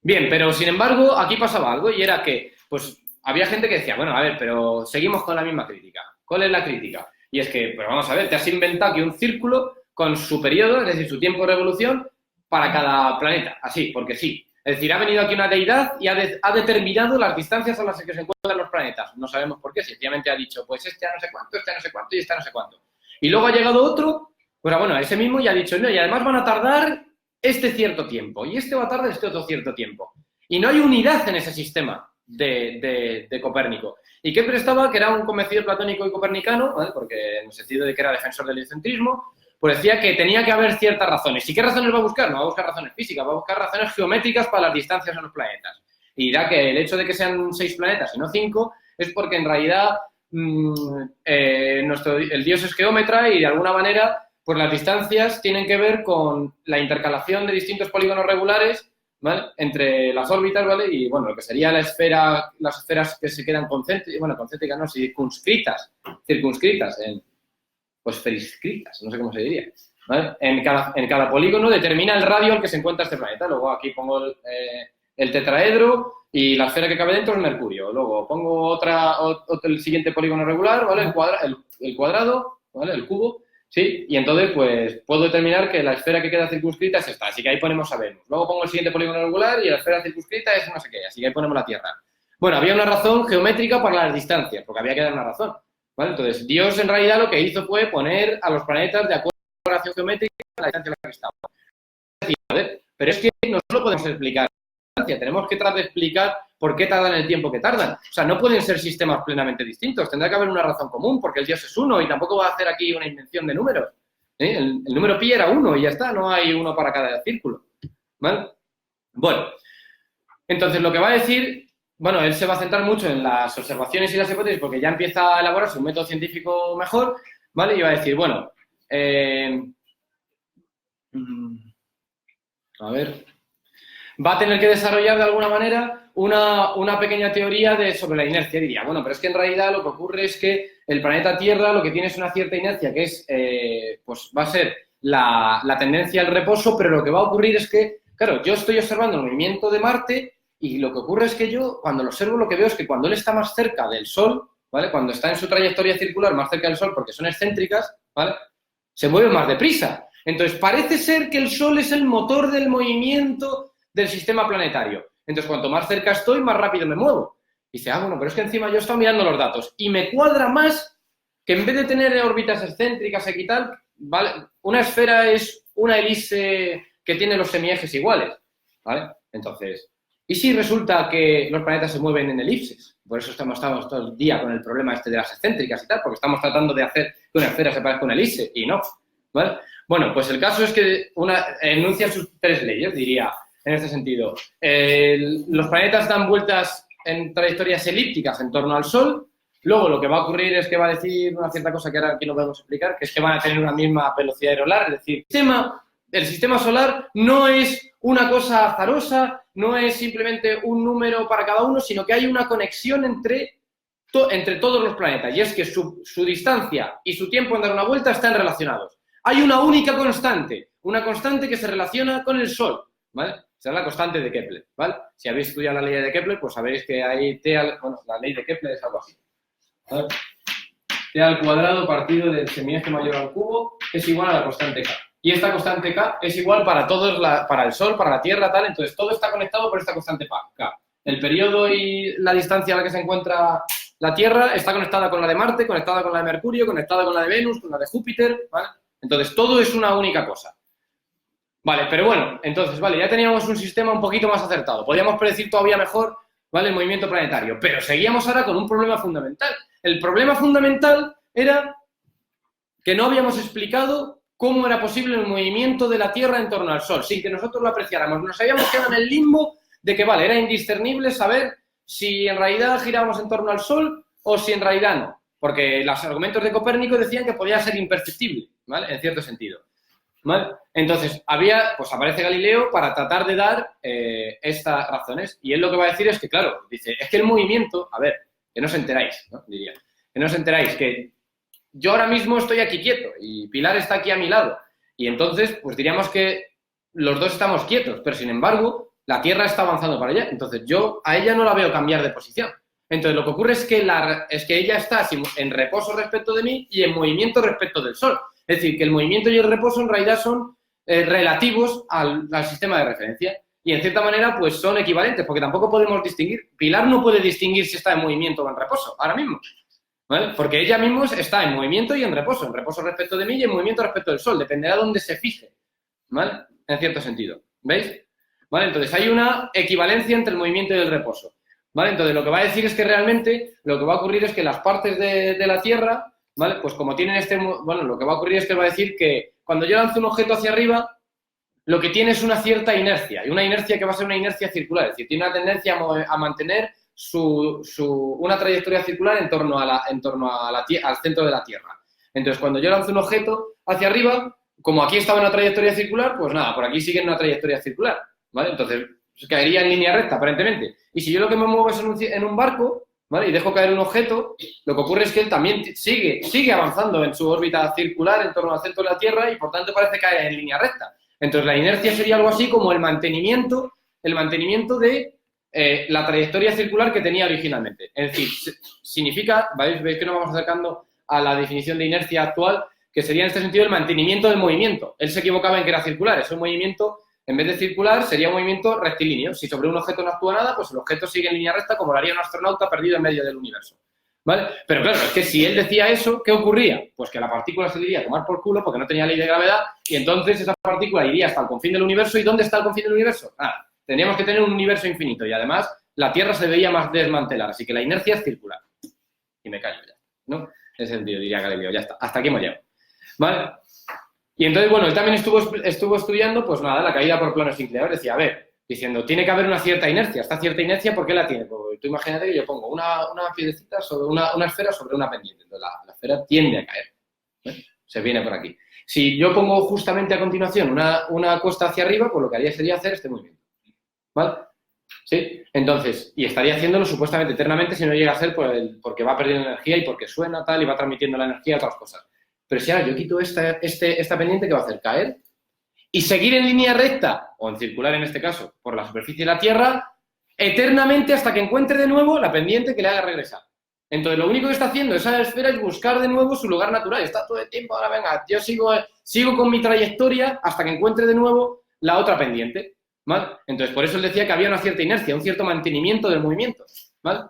A: Bien, pero sin embargo, aquí pasaba algo y era que, pues, había gente que decía, bueno, a ver, pero seguimos con la misma crítica. ¿Cuál es la crítica? Y es que, pero vamos a ver, te has inventado aquí un círculo con su periodo, es decir, su tiempo de revolución para cada planeta, así, porque sí. Es decir, ha venido aquí una deidad y ha determinado las distancias a las que se encuentran los planetas. No sabemos por qué, sencillamente ha dicho, pues este a no sé cuánto, este a no sé cuánto y este a no sé cuánto. Y luego ha llegado otro, pues bueno, ese mismo y ha dicho, no, y además van a tardar este cierto tiempo y este va a tardar este otro cierto tiempo. Y no hay unidad en ese sistema de Copérnico. ¿Y qué prestaba? Que era un convencido platónico y copernicano, ¿vale? Porque en el sentido de que era defensor del heliocentrismo, pues decía que tenía que haber ciertas razones. ¿Y qué razones va a buscar? No va a buscar razones físicas, va a buscar razones geométricas para las distancias en los planetas. Y dirá que el hecho de que sean 6 planetas y no 5 es porque en realidad el dios es geómetra y de alguna manera pues las distancias tienen que ver con la intercalación de distintos polígonos regulares, ¿vale? Entre las órbitas, ¿vale? Y bueno, lo que sería la esfera, las esferas que se quedan concéntricas, no, circunscritas pues feriscritas, no sé cómo se diría, ¿vale? En cada polígono determina el radio al que se encuentra este planeta. Luego aquí pongo el tetraedro y la esfera que cabe dentro es Mercurio. Luego pongo el siguiente polígono regular, ¿vale? El cuadrado, ¿vale? El cubo, ¿sí? Y entonces, pues, puedo determinar que la esfera que queda circunscrita es esta, así que ahí ponemos a Venus. Luego pongo el siguiente polígono regular y la esfera circunscrita es no sé qué, así que ahí ponemos la Tierra. Bueno, había una razón geométrica para las distancias, porque había que dar una razón. ¿Vale? Entonces, Dios en realidad lo que hizo fue poner a los planetas de acuerdo a la relación geométrica a la distancia a la que estaban. Es decir, joder, pero es que no solo podemos explicar la distancia, tenemos que tratar de explicar por qué tardan el tiempo que tardan. O sea, no pueden ser sistemas plenamente distintos, tendrá que haber una razón común, porque el Dios es uno y tampoco va a hacer aquí una invención de números. El número pi era 1 y ya está, no hay uno para cada círculo. ¿Vale? Bueno, entonces lo que va a decir... Bueno, él se va a centrar mucho en las observaciones y las hipótesis porque ya empieza a elaborarse un método científico mejor, ¿vale? Y va a decir, bueno, a ver, va a tener que desarrollar de alguna manera una pequeña teoría sobre la inercia. Diría, bueno, pero es que en realidad lo que ocurre es que el planeta Tierra lo que tiene es una cierta inercia que es, pues va a ser la tendencia al reposo, pero lo que va a ocurrir es que, claro, yo estoy observando el movimiento de Marte. Y lo que ocurre es que yo, cuando lo observo, lo que veo es que cuando él está más cerca del Sol, ¿vale? Cuando está en su trayectoria circular más cerca del Sol, porque son excéntricas, ¿vale? Se mueven más deprisa. Entonces, parece ser que el Sol es el motor del movimiento del sistema planetario. Entonces, cuanto más cerca estoy, más rápido me muevo. Y dice, bueno, pero es que encima yo he estado mirando los datos y me cuadra más que en vez de tener órbitas excéntricas y tal, ¿vale? Una esfera es una elipse que tiene los semiejes iguales, ¿vale? Entonces, ¿y si resulta que los planetas se mueven en elipses? Por eso estamos todo el día con el problema este de las excéntricas y tal, porque estamos tratando de hacer que una esfera se parezca a una elipse y no, ¿vale? Bueno, pues el caso es que enuncia sus 3 leyes, diría, en este sentido. Los planetas dan vueltas en trayectorias elípticas en torno al Sol. Luego lo que va a ocurrir es que va a decir una cierta cosa que ahora aquí no podemos explicar, que es que van a tener una misma velocidad aerolar, es decir, el sistema solar no es una cosa azarosa, no es simplemente un número para cada uno, sino que hay una conexión entre todos los planetas, y es que su distancia y su tiempo en dar una vuelta están relacionados. Hay una única constante, una constante que se relaciona con el Sol, ¿vale? Esa es la constante de Kepler, ¿vale? Si habéis estudiado la ley de Kepler, pues sabéis que hay la ley de Kepler es algo así, ¿vale? T al cuadrado partido del semieje mayor al cubo es igual a la constante K. Y esta constante K es igual para todos, para el Sol, para la Tierra, tal. Entonces, todo está conectado por esta constante K. El periodo y la distancia a la que se encuentra la Tierra está conectada con la de Marte, conectada con la de Mercurio, conectada con la de Venus, con la de Júpiter, ¿vale? Entonces, todo es una única cosa. Vale, pero bueno, entonces, vale, ya teníamos un sistema un poquito más acertado. Podíamos predecir todavía mejor, ¿vale?, el movimiento planetario. Pero seguíamos ahora con un problema fundamental. El problema fundamental era que no habíamos explicado cómo era posible el movimiento de la Tierra en torno al Sol, sin que nosotros lo apreciáramos. Nos habíamos quedado en el limbo de que, vale, era indiscernible saber si en realidad girábamos en torno al Sol o si en realidad no. Porque los argumentos de Copérnico decían que podía ser imperceptible, ¿vale?, en cierto sentido, ¿vale? Entonces, pues aparece Galileo para tratar de dar estas razones. Y él lo que va a decir es que, claro, dice, es que el movimiento, a ver, que no os enteráis, ¿no?, diría, que no os enteráis, que yo ahora mismo estoy aquí quieto y Pilar está aquí a mi lado. Y entonces, pues diríamos que los dos estamos quietos, pero sin embargo, la Tierra está avanzando para allá. Entonces, yo a ella no la veo cambiar de posición. Entonces, lo que ocurre es que ella está en reposo respecto de mí y en movimiento respecto del Sol. Es decir, que el movimiento y el reposo en realidad son relativos al sistema de referencia. Y en cierta manera, pues son equivalentes, porque tampoco podemos distinguir. Pilar no puede distinguir si está en movimiento o en reposo, ahora mismo, ¿vale? Porque ella misma está en movimiento y en reposo respecto de mí y en movimiento respecto del Sol. Dependerá de dónde se fije, ¿vale? En cierto sentido, ¿veis? ¿Vale? Entonces, hay una equivalencia entre el movimiento y el reposo, ¿vale? Entonces, lo que va a decir es que realmente lo que va a ocurrir es que las partes de la Tierra, ¿vale?, pues como tienen lo que va a ocurrir es que va a decir que cuando yo lanzo un objeto hacia arriba, lo que tiene es una cierta inercia, y una inercia que va a ser una inercia circular, es decir, tiene una tendencia a mantener una trayectoria circular en torno al centro de la Tierra. Entonces, cuando yo lanzo un objeto hacia arriba, como aquí estaba en una trayectoria circular, pues nada, por aquí sigue en una trayectoria circular, ¿vale? Entonces, caería en línea recta, aparentemente. Y si yo lo que me muevo es en un barco, ¿vale?, y dejo caer un objeto, lo que ocurre es que él también sigue avanzando en su órbita circular en torno al centro de la Tierra y, por tanto, parece caer en línea recta. Entonces, la inercia sería algo así como el mantenimiento de la trayectoria circular que tenía originalmente. Es decir, significa, veis que nos vamos acercando a la definición de inercia actual, que sería en este sentido el mantenimiento del movimiento. Él se equivocaba en que era circular, es un movimiento, en vez de circular, sería un movimiento rectilíneo. Si sobre un objeto no actúa nada, pues el objeto sigue en línea recta como lo haría un astronauta perdido en medio del universo, ¿vale? Pero claro, es que si él decía eso, ¿qué ocurría? Pues que la partícula se le iría a tomar por culo porque no tenía ley de gravedad y entonces esa partícula iría hasta el confín del universo. ¿Y dónde está el confín del universo? Tendríamos que tener un universo infinito y además la Tierra se veía más desmantelar, así que la inercia es circular. Y me callo ya, ¿no? En ese sentido, diría Galileo, ya está, hasta aquí hemos llegado, ¿vale? Y entonces, bueno, él también estuvo estudiando, pues nada, la caída por planos inclinados. Decía, a ver, diciendo, tiene que haber una cierta inercia. Esta cierta inercia, ¿por qué la tiene? Pues tú imagínate que yo pongo una piedrecita sobre una esfera sobre una pendiente. Entonces la esfera tiende a caer, ¿eh? Se viene por aquí. Si yo pongo justamente a continuación una cuesta hacia arriba, pues lo que haría sería hacer este movimiento, ¿vale? ¿Sí? Entonces, y estaría haciéndolo supuestamente eternamente si no llega a ser porque va perdiendo energía y porque suena tal y va transmitiendo la energía a otras cosas. Pero si ahora yo quito esta pendiente, ¿qué va a hacer? Caer y seguir en línea recta, o en circular en este caso, por la superficie de la Tierra, eternamente hasta que encuentre de nuevo la pendiente que le haga regresar. Entonces, lo único que está haciendo esa esfera es buscar de nuevo su lugar natural. Está todo el tiempo, ahora venga, yo sigo con mi trayectoria hasta que encuentre de nuevo la otra pendiente, ¿vale? Entonces, por eso él decía que había una cierta inercia, un cierto mantenimiento del movimiento, ¿vale?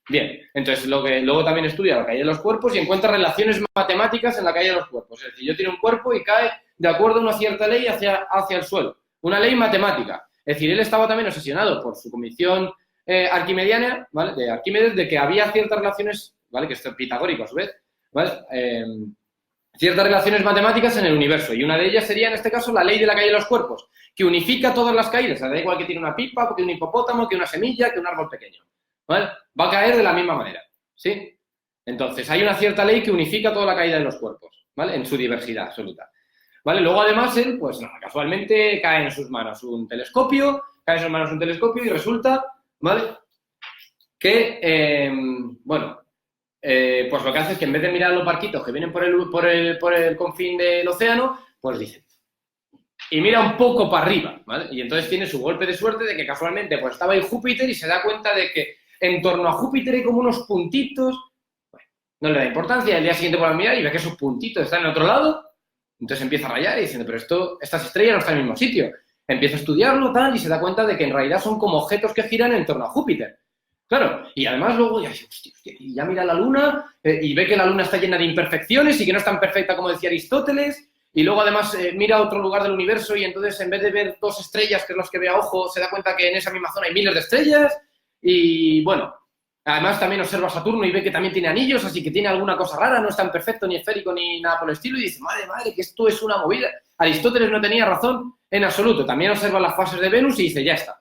A: Bien, entonces luego también estudia la caída de los cuerpos y encuentra relaciones matemáticas en la caída de los cuerpos. Es decir, yo tiro un cuerpo y cae de acuerdo a una cierta ley hacia el suelo. Una ley matemática. Es decir, él estaba también obsesionado por su convicción arquimediana, ¿vale? De Arquímedes, de que había ciertas relaciones, ¿vale? Que esto es pitagórico a su vez, ¿vale? Ciertas relaciones matemáticas en el universo. Y una de ellas sería, en este caso, la ley de la caída de los cuerpos, que unifica todas las caídas. Da igual que tiene una pipa, que un hipopótamo, que una semilla, que un árbol pequeño, ¿vale? Va a caer de la misma manera, ¿sí? Entonces, hay una cierta ley que unifica toda la caída de los cuerpos, ¿vale? En su diversidad absoluta, ¿vale? Luego, además, él, pues, casualmente cae en sus manos un telescopio, y resulta, ¿vale? Que, pues lo que hace es que en vez de mirar a los barquitos que vienen por el confín del océano, pues dice, y mira un poco para arriba, ¿vale? Y entonces tiene su golpe de suerte de que casualmente pues estaba ahí Júpiter y se da cuenta de que en torno a Júpiter hay como unos puntitos, bueno, no le da importancia, el día siguiente vuelve a mirar y ve que esos puntitos están en otro lado, entonces empieza a rayar y diciendo, pero estas estrellas no están en el mismo sitio. Empieza a estudiarlo tal y se da cuenta de que en realidad son como objetos que giran en torno a Júpiter. Claro, y además luego ya dice, hostia, y ya mira la Luna y ve que la Luna está llena de imperfecciones y que no es tan perfecta como decía Aristóteles, y luego además mira a otro lugar del universo y entonces en vez de ver 2 estrellas, que es los que ve a ojo, se da cuenta que en esa misma zona hay miles de estrellas y bueno, además también observa Saturno y ve que también tiene anillos, así que tiene alguna cosa rara, no es tan perfecto ni esférico ni nada por el estilo y dice, madre, que esto es una movida. Aristóteles no tenía razón en absoluto, también observa las fases de Venus y dice, ya está.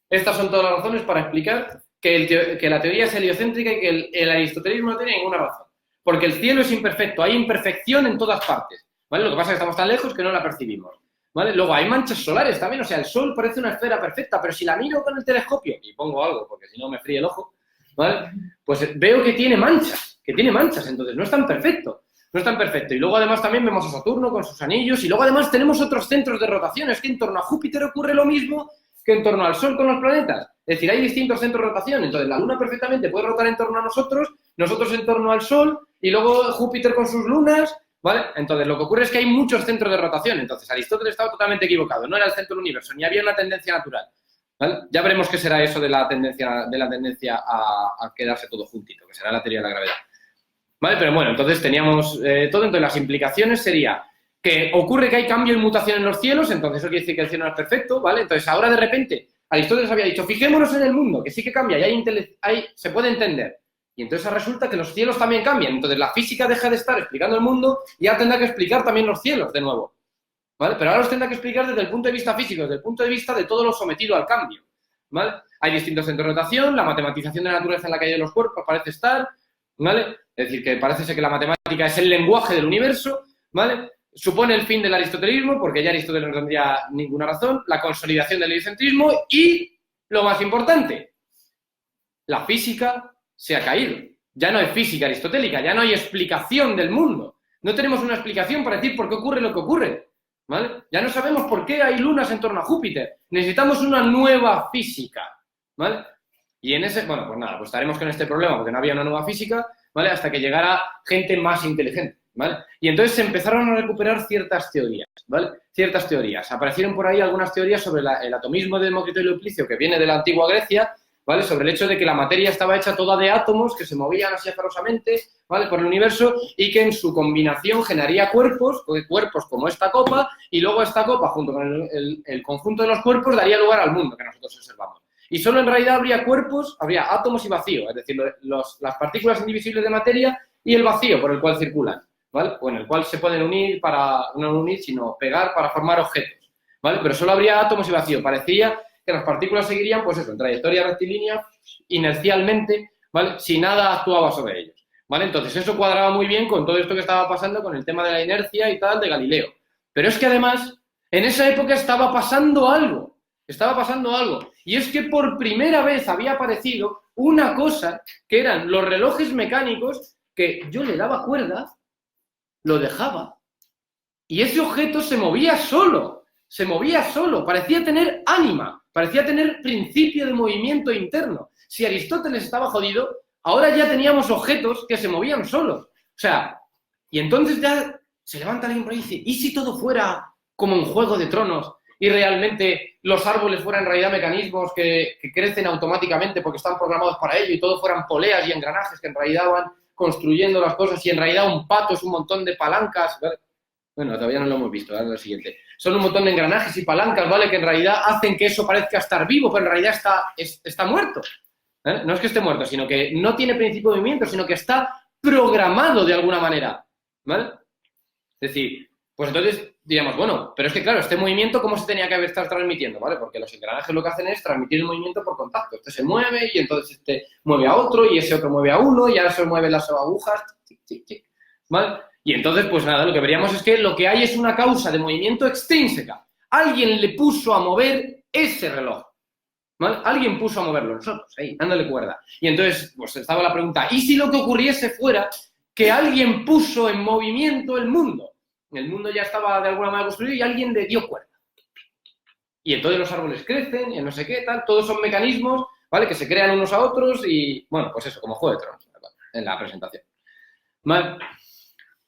A: Estas son todas las razones para explicar que la teoría es heliocéntrica y que el aristotelismo no tiene ninguna razón. Porque el cielo es imperfecto, hay imperfección en todas partes, ¿vale? Lo que pasa es que estamos tan lejos que no la percibimos, ¿vale? Luego hay manchas solares también, o sea, el Sol parece una esfera perfecta, pero si la miro con el telescopio, y pongo algo porque si no me fríe el ojo, ¿vale? Pues veo que tiene manchas, entonces no es tan perfecto. No es tan perfecto. Y luego además también vemos a Saturno con sus anillos y luego además tenemos otros centros de rotación. Es que en torno a Júpiter ocurre lo mismo que en torno al Sol con los planetas. Es decir, hay distintos centros de rotación. Entonces, la Luna perfectamente puede rotar en torno a nosotros en torno al Sol, y luego Júpiter con sus lunas, ¿vale? Entonces, lo que ocurre es que hay muchos centros de rotación. Entonces, Aristóteles estaba totalmente equivocado. No era el centro del universo, ni había una tendencia natural, ¿vale? Ya veremos qué será eso de la tendencia a quedarse todo juntito, que será la teoría de la gravedad. ¿Vale? Pero bueno, entonces teníamos todo. Entonces, las implicaciones sería que ocurre que hay cambio y mutación en los cielos, entonces eso quiere decir que el cielo no es perfecto, ¿vale? Entonces, ahora de repente, Aristóteles había dicho, fijémonos en el mundo, que sí que cambia y se puede entender. Y entonces resulta que los cielos también cambian. Entonces, la física deja de estar explicando el mundo y ya tendrá que explicar también los cielos de nuevo, ¿vale? Pero ahora los tendrá que explicar desde el punto de vista físico, desde el punto de vista de todo lo sometido al cambio, ¿vale? Hay distintos centros de rotación, la matematización de la naturaleza en la caída de los cuerpos parece estar, ¿vale? Es decir, que parece ser que la matemática es el lenguaje del universo, ¿vale? Supone el fin del aristotelismo, porque ya Aristóteles no tendría ninguna razón, la consolidación del heliocentrismo y, lo más importante, la física se ha caído. Ya no hay física aristotélica, ya no hay explicación del mundo. No tenemos una explicación para decir por qué ocurre lo que ocurre, ¿vale? Ya no sabemos por qué hay lunas en torno a Júpiter. Necesitamos una nueva física, ¿vale? Y en ese, bueno, pues nada, pues estaremos con este problema porque no había una nueva física, ¿vale? Hasta que llegara gente más inteligente, ¿vale? Y entonces se empezaron a recuperar ciertas teorías, ¿vale? Ciertas teorías. Aparecieron por ahí algunas teorías sobre el atomismo de Demócrito y Euclidio, que viene de la antigua Grecia, ¿vale? Sobre el hecho de que la materia estaba hecha toda de átomos que se movían así aferosamente, ¿vale? Por el universo y que en su combinación generaría cuerpos como esta copa, y luego esta copa, junto con el conjunto de los cuerpos, daría lugar al mundo que nosotros observamos. Y solo en realidad habría átomos y vacío, es decir, las partículas indivisibles de materia y el vacío por el cual circulan, ¿vale? O en el cual se pueden unir no unir, sino pegar para formar objetos, ¿vale? Pero solo habría átomos y vacío. Parecía que las partículas seguirían, pues eso, en trayectoria rectilínea, inercialmente, ¿vale? Si nada actuaba sobre ellos, ¿vale? Entonces, eso cuadraba muy bien con todo esto que estaba pasando con el tema de la inercia y tal de Galileo. Pero es que además, en esa época estaba pasando algo. Y es que por primera vez había aparecido una cosa que eran los relojes mecánicos que yo le daba cuerda, lo dejaba, y ese objeto se movía solo, parecía tener ánima, parecía tener principio de movimiento interno. Si Aristóteles estaba jodido,
B: Ahora ya teníamos objetos que se movían solos. O sea, y entonces ya se levanta alguien por ahí y dice, ¿y si todo fuera como en Juego de Tronos y realmente los árboles fueran en realidad mecanismos que crecen automáticamente porque están programados para ello y todo fueran poleas y engranajes que en realidad van construyendo las cosas y en realidad un pato es un montón de palancas? ¿Vale? Bueno, todavía no lo hemos visto, ahora lo siguiente. Son un montón de engranajes y palancas, ¿vale? Que en realidad hacen que eso parezca estar vivo, pero en realidad está muerto. ¿Eh? No es que esté muerto, sino que no tiene principio de movimiento, sino que está programado de alguna manera, ¿vale? Es decir, pues entonces diríamos, bueno, pero es que claro, este movimiento, ¿cómo se tenía que estar transmitiendo? ¿Vale? Porque los engranajes lo que hacen es transmitir el movimiento por contacto. Este se mueve y entonces este mueve a otro y ese otro mueve a uno y ahora se mueven las agujas, tic, tic, tic, ¿vale? Y entonces, pues nada, lo que veríamos es que lo que hay es una causa de movimiento extrínseca. Alguien le puso a mover ese reloj, ¿vale? Alguien puso a moverlo, nosotros, ahí, dándole cuerda. Y entonces, pues estaba la pregunta, ¿y si lo que ocurriese fuera que alguien puso en movimiento el mundo? El mundo ya estaba de alguna manera construido y alguien le dio cuerda. Y entonces los árboles crecen y no sé qué, tal, todos son mecanismos, ¿vale? Que se crean unos a otros y, bueno, pues eso, como Juego de Tronos, ¿vale? En la presentación. ¿Vale?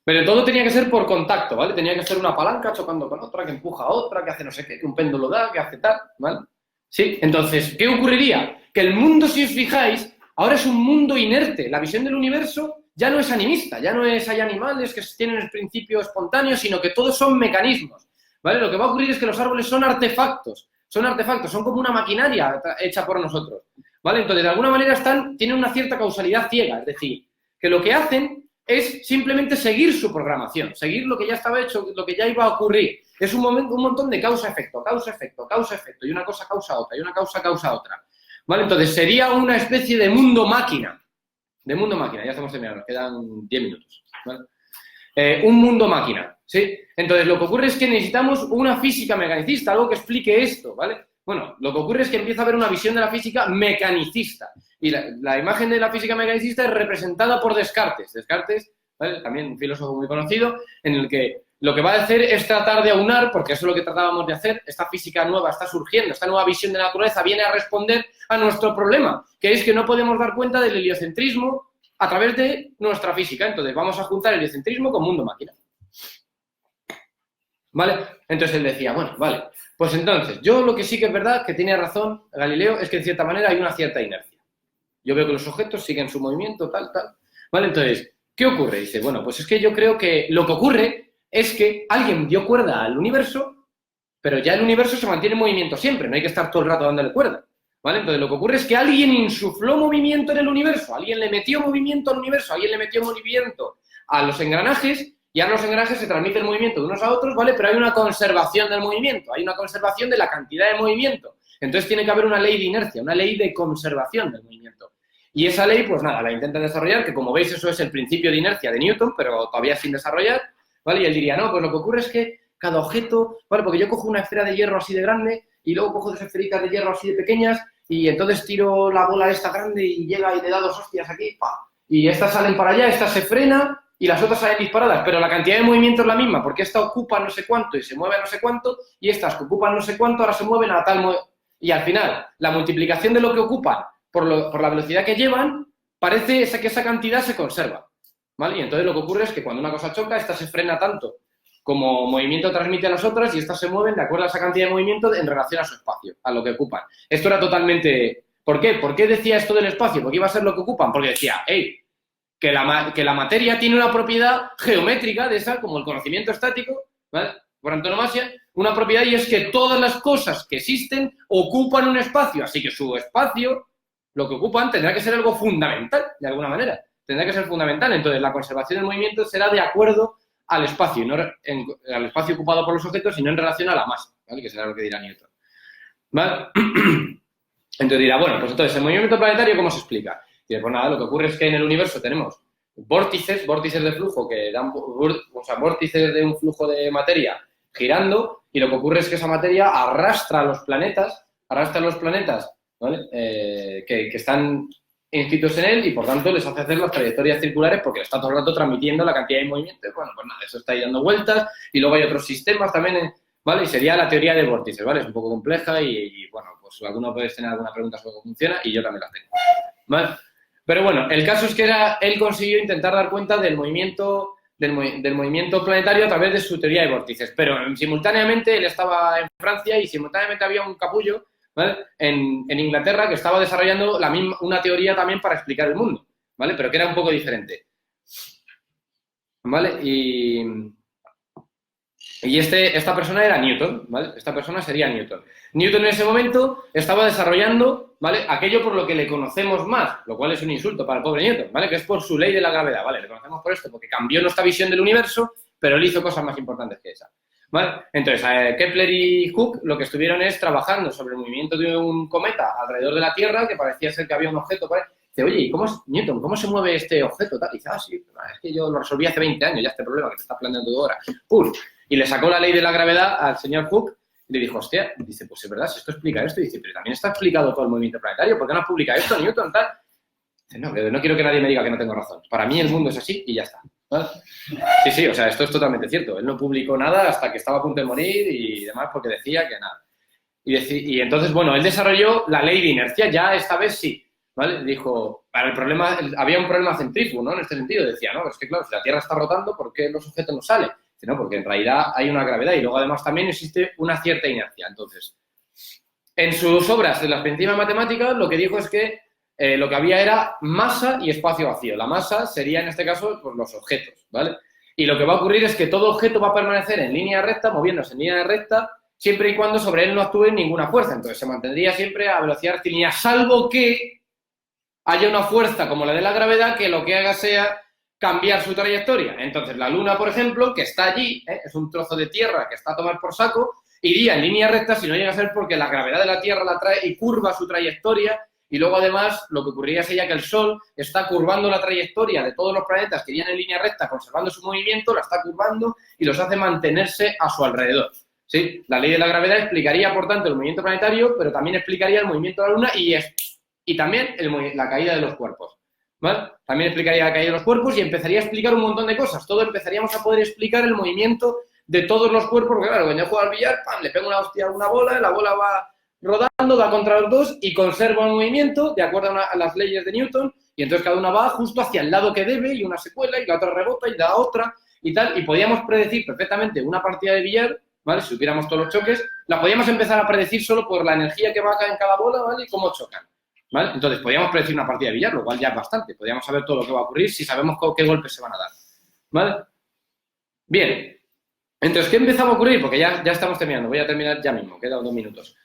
B: Pero todo tenía que ser por contacto, ¿vale? Tenía que ser una palanca chocando con otra, que empuja a otra, que hace no sé qué, que un péndulo da, que hace tal, ¿vale? Sí, entonces, ¿qué ocurriría? Que el mundo, si os fijáis, ahora es un mundo inerte. La visión del universo ya no es animista, ya no es hay animales que tienen el principio espontáneo, sino que todos son mecanismos, ¿vale? Lo que va a ocurrir es que los árboles son artefactos, son como una maquinaria hecha por nosotros, ¿vale? Entonces, de alguna manera tienen una cierta causalidad ciega, es decir, que lo que hacen es simplemente seguir su programación, seguir lo que ya estaba hecho, lo que ya iba a ocurrir. Es un montón de causa-efecto, causa-efecto, causa-efecto, y una cosa causa otra, y una causa causa otra. ¿Vale? Entonces, sería una especie de mundo-máquina. De mundo-máquina, ya estamos terminando, nos quedan 10 minutos. ¿Vale? Un mundo-máquina, ¿sí? Entonces, lo que ocurre es que necesitamos una física mecanicista, algo que explique esto, ¿vale? Bueno, lo que ocurre es que empieza a haber una visión de la física mecanicista. Y la imagen de la física mecanicista es representada por Descartes. Descartes, ¿vale? También un filósofo muy conocido, en el que lo que va a hacer es tratar de aunar, porque eso es lo que tratábamos de hacer, esta física nueva está surgiendo, esta nueva visión de la naturaleza viene a responder a nuestro problema, que es que no podemos dar cuenta del heliocentrismo a través de nuestra física. Entonces, vamos a juntar el heliocentrismo con mundo-máquina. ¿Vale? Entonces él decía, bueno, vale, pues entonces, yo lo que sí que es verdad, que tiene razón Galileo, es que en cierta manera hay una cierta inercia. Yo veo que los objetos siguen su movimiento, tal, tal. ¿Vale? Entonces, ¿qué ocurre? Dice, bueno, pues es que yo creo que lo que ocurre es que alguien dio cuerda al universo, pero ya el universo se mantiene en movimiento siempre, no hay que estar todo el rato dándole cuerda. ¿Vale? Entonces, lo que ocurre es que alguien insufló movimiento en el universo, alguien le metió movimiento al universo, alguien le metió movimiento a los engranajes, y ahora los engranajes se transmiten el movimiento de unos a otros, ¿vale? Pero hay una conservación del movimiento, hay una conservación de la cantidad de movimiento. Entonces tiene que haber una ley de inercia, una ley de conservación del movimiento. Y esa ley, pues nada, la intentan desarrollar, que como veis eso es el principio de inercia de Newton, pero todavía sin desarrollar, ¿vale? Y él diría, no, pues lo que ocurre es que cada objeto, ¿vale? Porque yo cojo una esfera de hierro así de grande y luego cojo dos esferitas de hierro así de pequeñas y entonces tiro la bola esta grande y llega y le da dos hostias aquí, ¡pa! Y estas salen para allá, esta se frena y las otras salen disparadas, pero la cantidad de movimiento es la misma, porque esta ocupa no sé cuánto y se mueve a no sé cuánto, y estas que ocupan no sé cuánto ahora se mueven a tal... Y al final, la multiplicación de lo que ocupan por la velocidad que llevan, parece que esa cantidad se conserva, ¿vale? Y entonces lo que ocurre es que cuando una cosa choca, esta se frena tanto como movimiento transmite a las otras y estas se mueven de acuerdo a esa cantidad de movimiento en relación a su espacio, a lo que ocupan. Esto era totalmente... ¿Por qué? ¿Por qué decía esto del espacio? Porque iba a ser lo que ocupan. Porque decía, hey, que la materia tiene una propiedad geométrica de esa, como el conocimiento estático, ¿vale? Por antonomasia, una propiedad, y es que todas las cosas que existen ocupan un espacio, así que su espacio, lo que ocupan, tendrá que ser algo fundamental, de alguna manera. Tendrá que ser fundamental. Entonces, la conservación del movimiento será de acuerdo al espacio, no al espacio ocupado por los objetos, sino en relación a la masa, ¿vale? Que será lo que dirá Newton, ¿vale? Entonces dirá, bueno, pues entonces, ¿el movimiento planetario cómo se explica? Y pues nada, lo que ocurre es que en el universo tenemos vórtices de flujo que dan, o sea, vórtices de un flujo de materia girando, y lo que ocurre es que esa materia arrastra a los planetas, ¿vale? Que están inscritos en él y por tanto les hace hacer las trayectorias circulares porque está todo el rato transmitiendo la cantidad de movimiento. Bueno, pues nada, eso está ahí dando vueltas y luego hay otros sistemas también, ¿vale? Y sería la teoría de vórtices, ¿vale? Es un poco compleja y bueno, pues alguno puede tener alguna pregunta sobre cómo funciona y yo también la tengo, ¿vale? Pero bueno, el caso es que él consiguió intentar dar cuenta del movimiento planetario a través de su teoría de vórtices. Pero simultáneamente él estaba en Francia y simultáneamente había un capullo, ¿vale?, en Inglaterra que estaba desarrollando una teoría también para explicar el mundo, ¿vale? Pero que era un poco diferente, ¿vale? Y esta persona era Newton, ¿vale? Esta persona sería Newton. Newton en ese momento estaba desarrollando, ¿vale?, aquello por lo que le conocemos más, lo cual es un insulto para el pobre Newton, ¿vale?, que es por su ley de la gravedad, ¿vale? Le conocemos por esto, porque cambió nuestra visión del universo, pero él hizo cosas más importantes que esa, ¿vale? Entonces, Kepler y Hooke lo que estuvieron es trabajando sobre el movimiento de un cometa alrededor de la Tierra, que parecía ser que había un objeto, ¿vale? Dice, oye, ¿y Newton, cómo se mueve este objeto? Y dice, sí, es que yo lo resolví hace 20 años, ya este problema que te estás planteando tú ahora. ¡Pum! Y le sacó la ley de la gravedad al señor Hooke y le dijo, hostia, dice, pues es verdad, si esto explica esto. Y dice, pero también está explicado todo el movimiento planetario, ¿por qué no has publicado esto, Newton, tal? Dice, no, no quiero que nadie me diga que no tengo razón. Para mí el mundo es así y ya está, ¿vale? Sí, o sea, esto es totalmente cierto. Él no publicó nada hasta que estaba a punto de morir y demás porque decía que nada. Y entonces, bueno, él desarrolló la ley de inercia, ya esta vez sí, ¿vale? Dijo, para el problema, había un problema centrífugo, ¿no? En este sentido, decía, no, es que claro, si la Tierra está rotando, ¿por qué los objetos no salen? Dice, no, porque en realidad hay una gravedad y luego además también existe una cierta inercia. Entonces, en sus obras de las primitivas matemáticas, lo que dijo es que lo que había era masa y espacio vacío. La masa sería, en este caso, pues, los objetos, ¿vale? Y lo que va a ocurrir es que todo objeto va a permanecer en línea recta, moviéndose en línea recta, siempre y cuando sobre él no actúe ninguna fuerza. Entonces, se mantendría siempre a velocidad rectilínea, salvo que haya una fuerza como la de la gravedad que lo que haga sea cambiar su trayectoria. Entonces, la Luna, por ejemplo, que está allí, es un trozo de tierra que está a tomar por saco, iría en línea recta si no llega a ser porque la gravedad de la Tierra la trae y curva su trayectoria. Y luego, además, lo que ocurriría sería que el Sol está curvando la trayectoria de todos los planetas que irían en línea recta, conservando su movimiento, la está curvando y los hace mantenerse a su alrededor, ¿sí? La ley de la gravedad explicaría, por tanto, el movimiento planetario, pero también explicaría el movimiento de la Luna y también la caída de los cuerpos, ¿vale? También explicaría la caída de los cuerpos y empezaría a explicar un montón de cosas. Todo empezaríamos a poder explicar el movimiento de todos los cuerpos, porque claro, cuando yo juego al billar, ¡pam!, le pego una hostia a una bola, la bola va rodando, va contra los dos y conserva el movimiento de acuerdo a las leyes de Newton, y entonces cada una va justo hacia el lado que debe y una se cuela y la otra rebota y la otra y tal, y podíamos predecir perfectamente una partida de billar, ¿vale? Si supiéramos todos los choques, la podíamos empezar a predecir solo por la energía que va acá en cada bola, ¿vale? Y cómo chocan, ¿vale? Entonces podíamos predecir una partida de billar, lo cual ya es bastante, podíamos saber todo lo que va a ocurrir si sabemos qué golpes se van a dar, ¿vale? Bien. Entonces, ¿qué empezaba a ocurrir? Porque ya estamos terminando, voy a terminar ya mismo, quedan 2 minutos.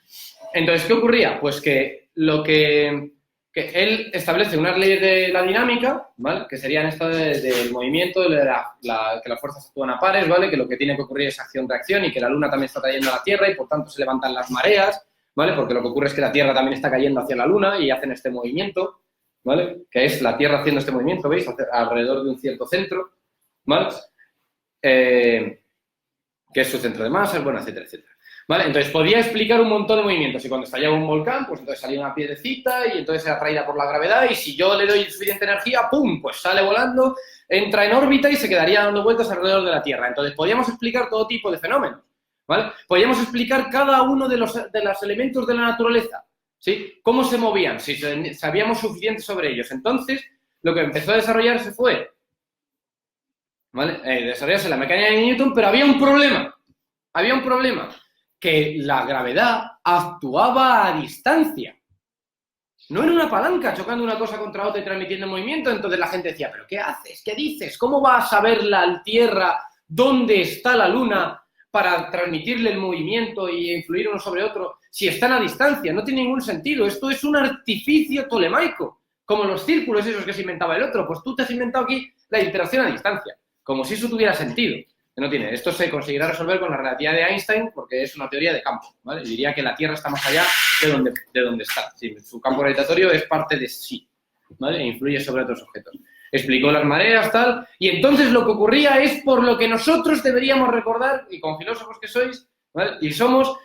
B: Entonces, ¿qué ocurría? Pues que él establece unas leyes de la dinámica, ¿vale? Que serían estas del movimiento, que las fuerzas actúan a pares, ¿vale? Que lo que tiene que ocurrir es acción-reacción y que la Luna también está trayendo a la Tierra y por tanto se levantan las mareas, ¿vale? Porque lo que ocurre es que la Tierra también está cayendo hacia la Luna y hacen este movimiento, ¿vale? Que es la Tierra haciendo este movimiento, ¿veis? Alrededor de un cierto centro, ¿vale? Que es su centro de masa, bueno, etcétera, etcétera. ¿Vale? Entonces, podía explicar un montón de movimientos. Y cuando estallaba un volcán, pues entonces salía una piedrecita y entonces era atraída por la gravedad y si yo le doy suficiente energía, ¡pum!, pues sale volando, entra en órbita y se quedaría dando vueltas alrededor de la Tierra. Entonces, podíamos explicar todo tipo de fenómenos, ¿vale? Podíamos explicar cada uno de los elementos de la naturaleza, ¿sí? Cómo se movían, si sabíamos suficiente sobre ellos. Entonces, lo que empezó a desarrollarse fue, ¿vale? Desarrollarse la mecánica de Newton, pero había un problema, que la gravedad actuaba a distancia. No en una palanca chocando una cosa contra otra y transmitiendo movimiento. Entonces la gente decía, ¿pero qué haces? ¿Qué dices? ¿Cómo va a saber la Tierra dónde está la Luna para transmitirle el movimiento y influir uno sobre otro si están a distancia? No tiene ningún sentido. Esto es un artificio tolemaico, como los círculos esos que se inventaba el otro. Pues tú te has inventado aquí la interacción a distancia, como si eso tuviera sentido. No tiene. Esto se conseguirá resolver con la relatividad de Einstein porque es una teoría de campo, ¿vale? Y diría que la Tierra está más allá de donde está. Sí, su campo gravitatorio es parte de sí, ¿vale? E influye sobre otros objetos. Explicó las mareas, tal, y entonces lo que ocurría es por lo que nosotros deberíamos recordar, y con filósofos que sois, ¿vale? Y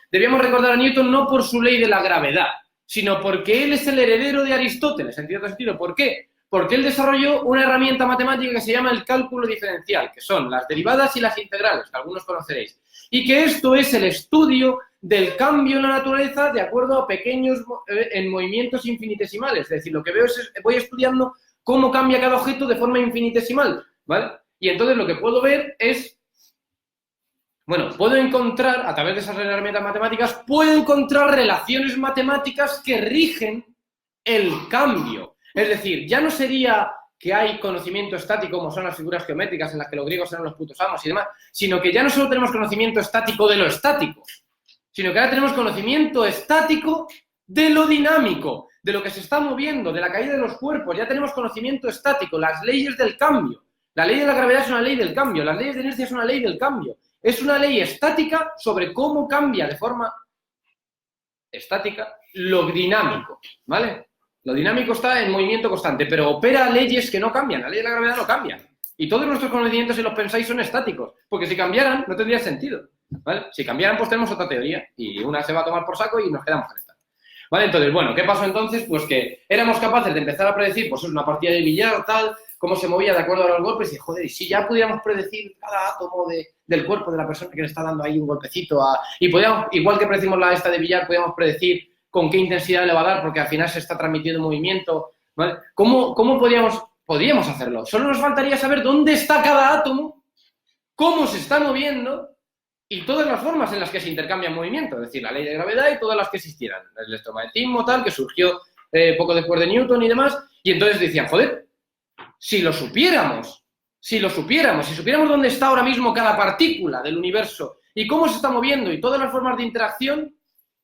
B: debíamos recordar a Newton no por su ley de la gravedad, sino porque él es el heredero de Aristóteles, en cierto sentido. ¿Por qué? Porque él desarrolló una herramienta matemática que se llama el cálculo diferencial, que son las derivadas y las integrales, que algunos conoceréis. Y que esto es el estudio del cambio en la naturaleza de acuerdo a pequeños en movimientos infinitesimales. Es decir, lo que veo es, voy estudiando cómo cambia cada objeto de forma infinitesimal, ¿vale? Y entonces lo que puedo ver es, bueno, puedo encontrar, a través de esas herramientas matemáticas, puedo encontrar relaciones matemáticas que rigen el cambio. Es decir, ya no sería que hay conocimiento estático, como son las figuras geométricas en las que los griegos eran los putos amos y demás, sino que ya no solo tenemos conocimiento estático de lo estático, sino que ahora tenemos conocimiento estático de lo dinámico, de lo que se está moviendo, de la caída de los cuerpos. Ya tenemos conocimiento estático, las leyes del cambio. La ley de la gravedad es una ley del cambio, las leyes de inercia es una ley del cambio. Es una ley estática sobre cómo cambia de forma estática lo dinámico, ¿vale? Lo dinámico está en movimiento constante, pero opera leyes que no cambian. La ley de la gravedad no cambia. Y todos nuestros conocimientos, si los pensáis, son estáticos. Porque si cambiaran, no tendría sentido, ¿vale? Si cambiaran, pues tenemos otra teoría. Y una se va a tomar por saco y nos quedamos en esta. ¿Vale? Entonces, bueno, ¿qué pasó entonces? Pues que éramos capaces de empezar a predecir, pues una partida de billar, tal, cómo se movía de acuerdo a los golpes. Y, joder, y si ya pudiéramos predecir cada átomo del cuerpo de la persona que le está dando ahí un golpecito. Y podíamos, igual que predecimos la esta de billar, podíamos predecir con qué intensidad le va a dar, porque al final se está transmitiendo movimiento, ¿vale? ¿Cómo podríamos hacerlo? Solo nos faltaría saber dónde está cada átomo, cómo se está moviendo y todas las formas en las que se intercambian movimientos, es decir, la ley de gravedad y todas las que existieran. El electromagnetismo, tal, que surgió poco después de Newton y demás, y entonces decían, joder, si supiéramos si supiéramos dónde está ahora mismo cada partícula del universo y cómo se está moviendo y todas las formas de interacción,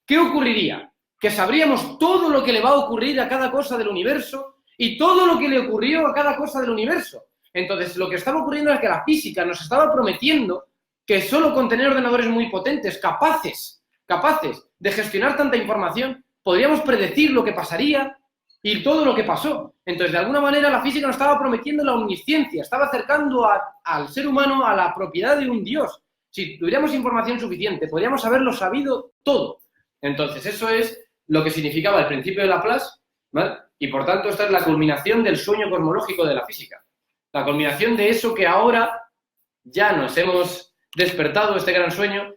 B: ¿qué ocurriría? Que sabríamos todo lo que le va a ocurrir a cada cosa del universo y todo lo que le ocurrió a cada cosa del universo. Entonces, lo que estaba ocurriendo es que la física nos estaba prometiendo que solo con tener ordenadores muy potentes, capaces de gestionar tanta información, podríamos predecir lo que pasaría y todo lo que pasó. Entonces, de alguna manera, la física nos estaba prometiendo la omnisciencia, estaba acercando al ser humano a la propiedad de un Dios. Si tuviéramos información suficiente, podríamos haberlo sabido todo. Entonces, eso es lo que significaba el principio de Laplace, ¿vale? Y por tanto, esta es la culminación del sueño cosmológico de la física. La culminación de eso que ahora ya nos hemos despertado, este gran sueño,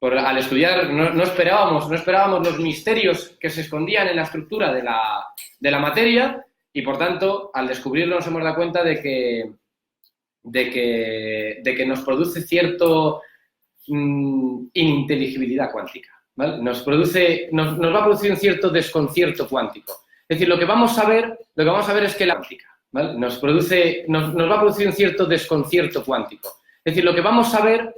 B: al estudiar no esperábamos los misterios que se escondían en la estructura de la materia y, por tanto, al descubrirlo nos hemos dado cuenta de que nos produce cierto ininteligibilidad cuántica. ¿Vale? Nos va a producir un cierto desconcierto cuántico. Es decir, lo que vamos a ver es que la cuántica, ¿vale? nos va a producir un cierto desconcierto cuántico. Es decir, lo que vamos a ver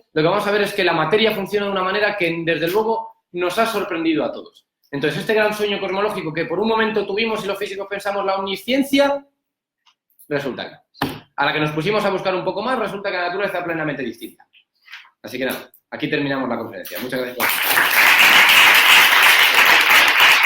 B: es que la materia funciona de una manera que, desde luego, nos ha sorprendido a todos. Entonces, este gran sueño cosmológico que por un momento tuvimos y los físicos pensamos la omnisciencia, resulta que a la que nos pusimos a buscar un poco más, resulta que la naturaleza es plenamente distinta. Así que nada, aquí terminamos la conferencia. Muchas gracias por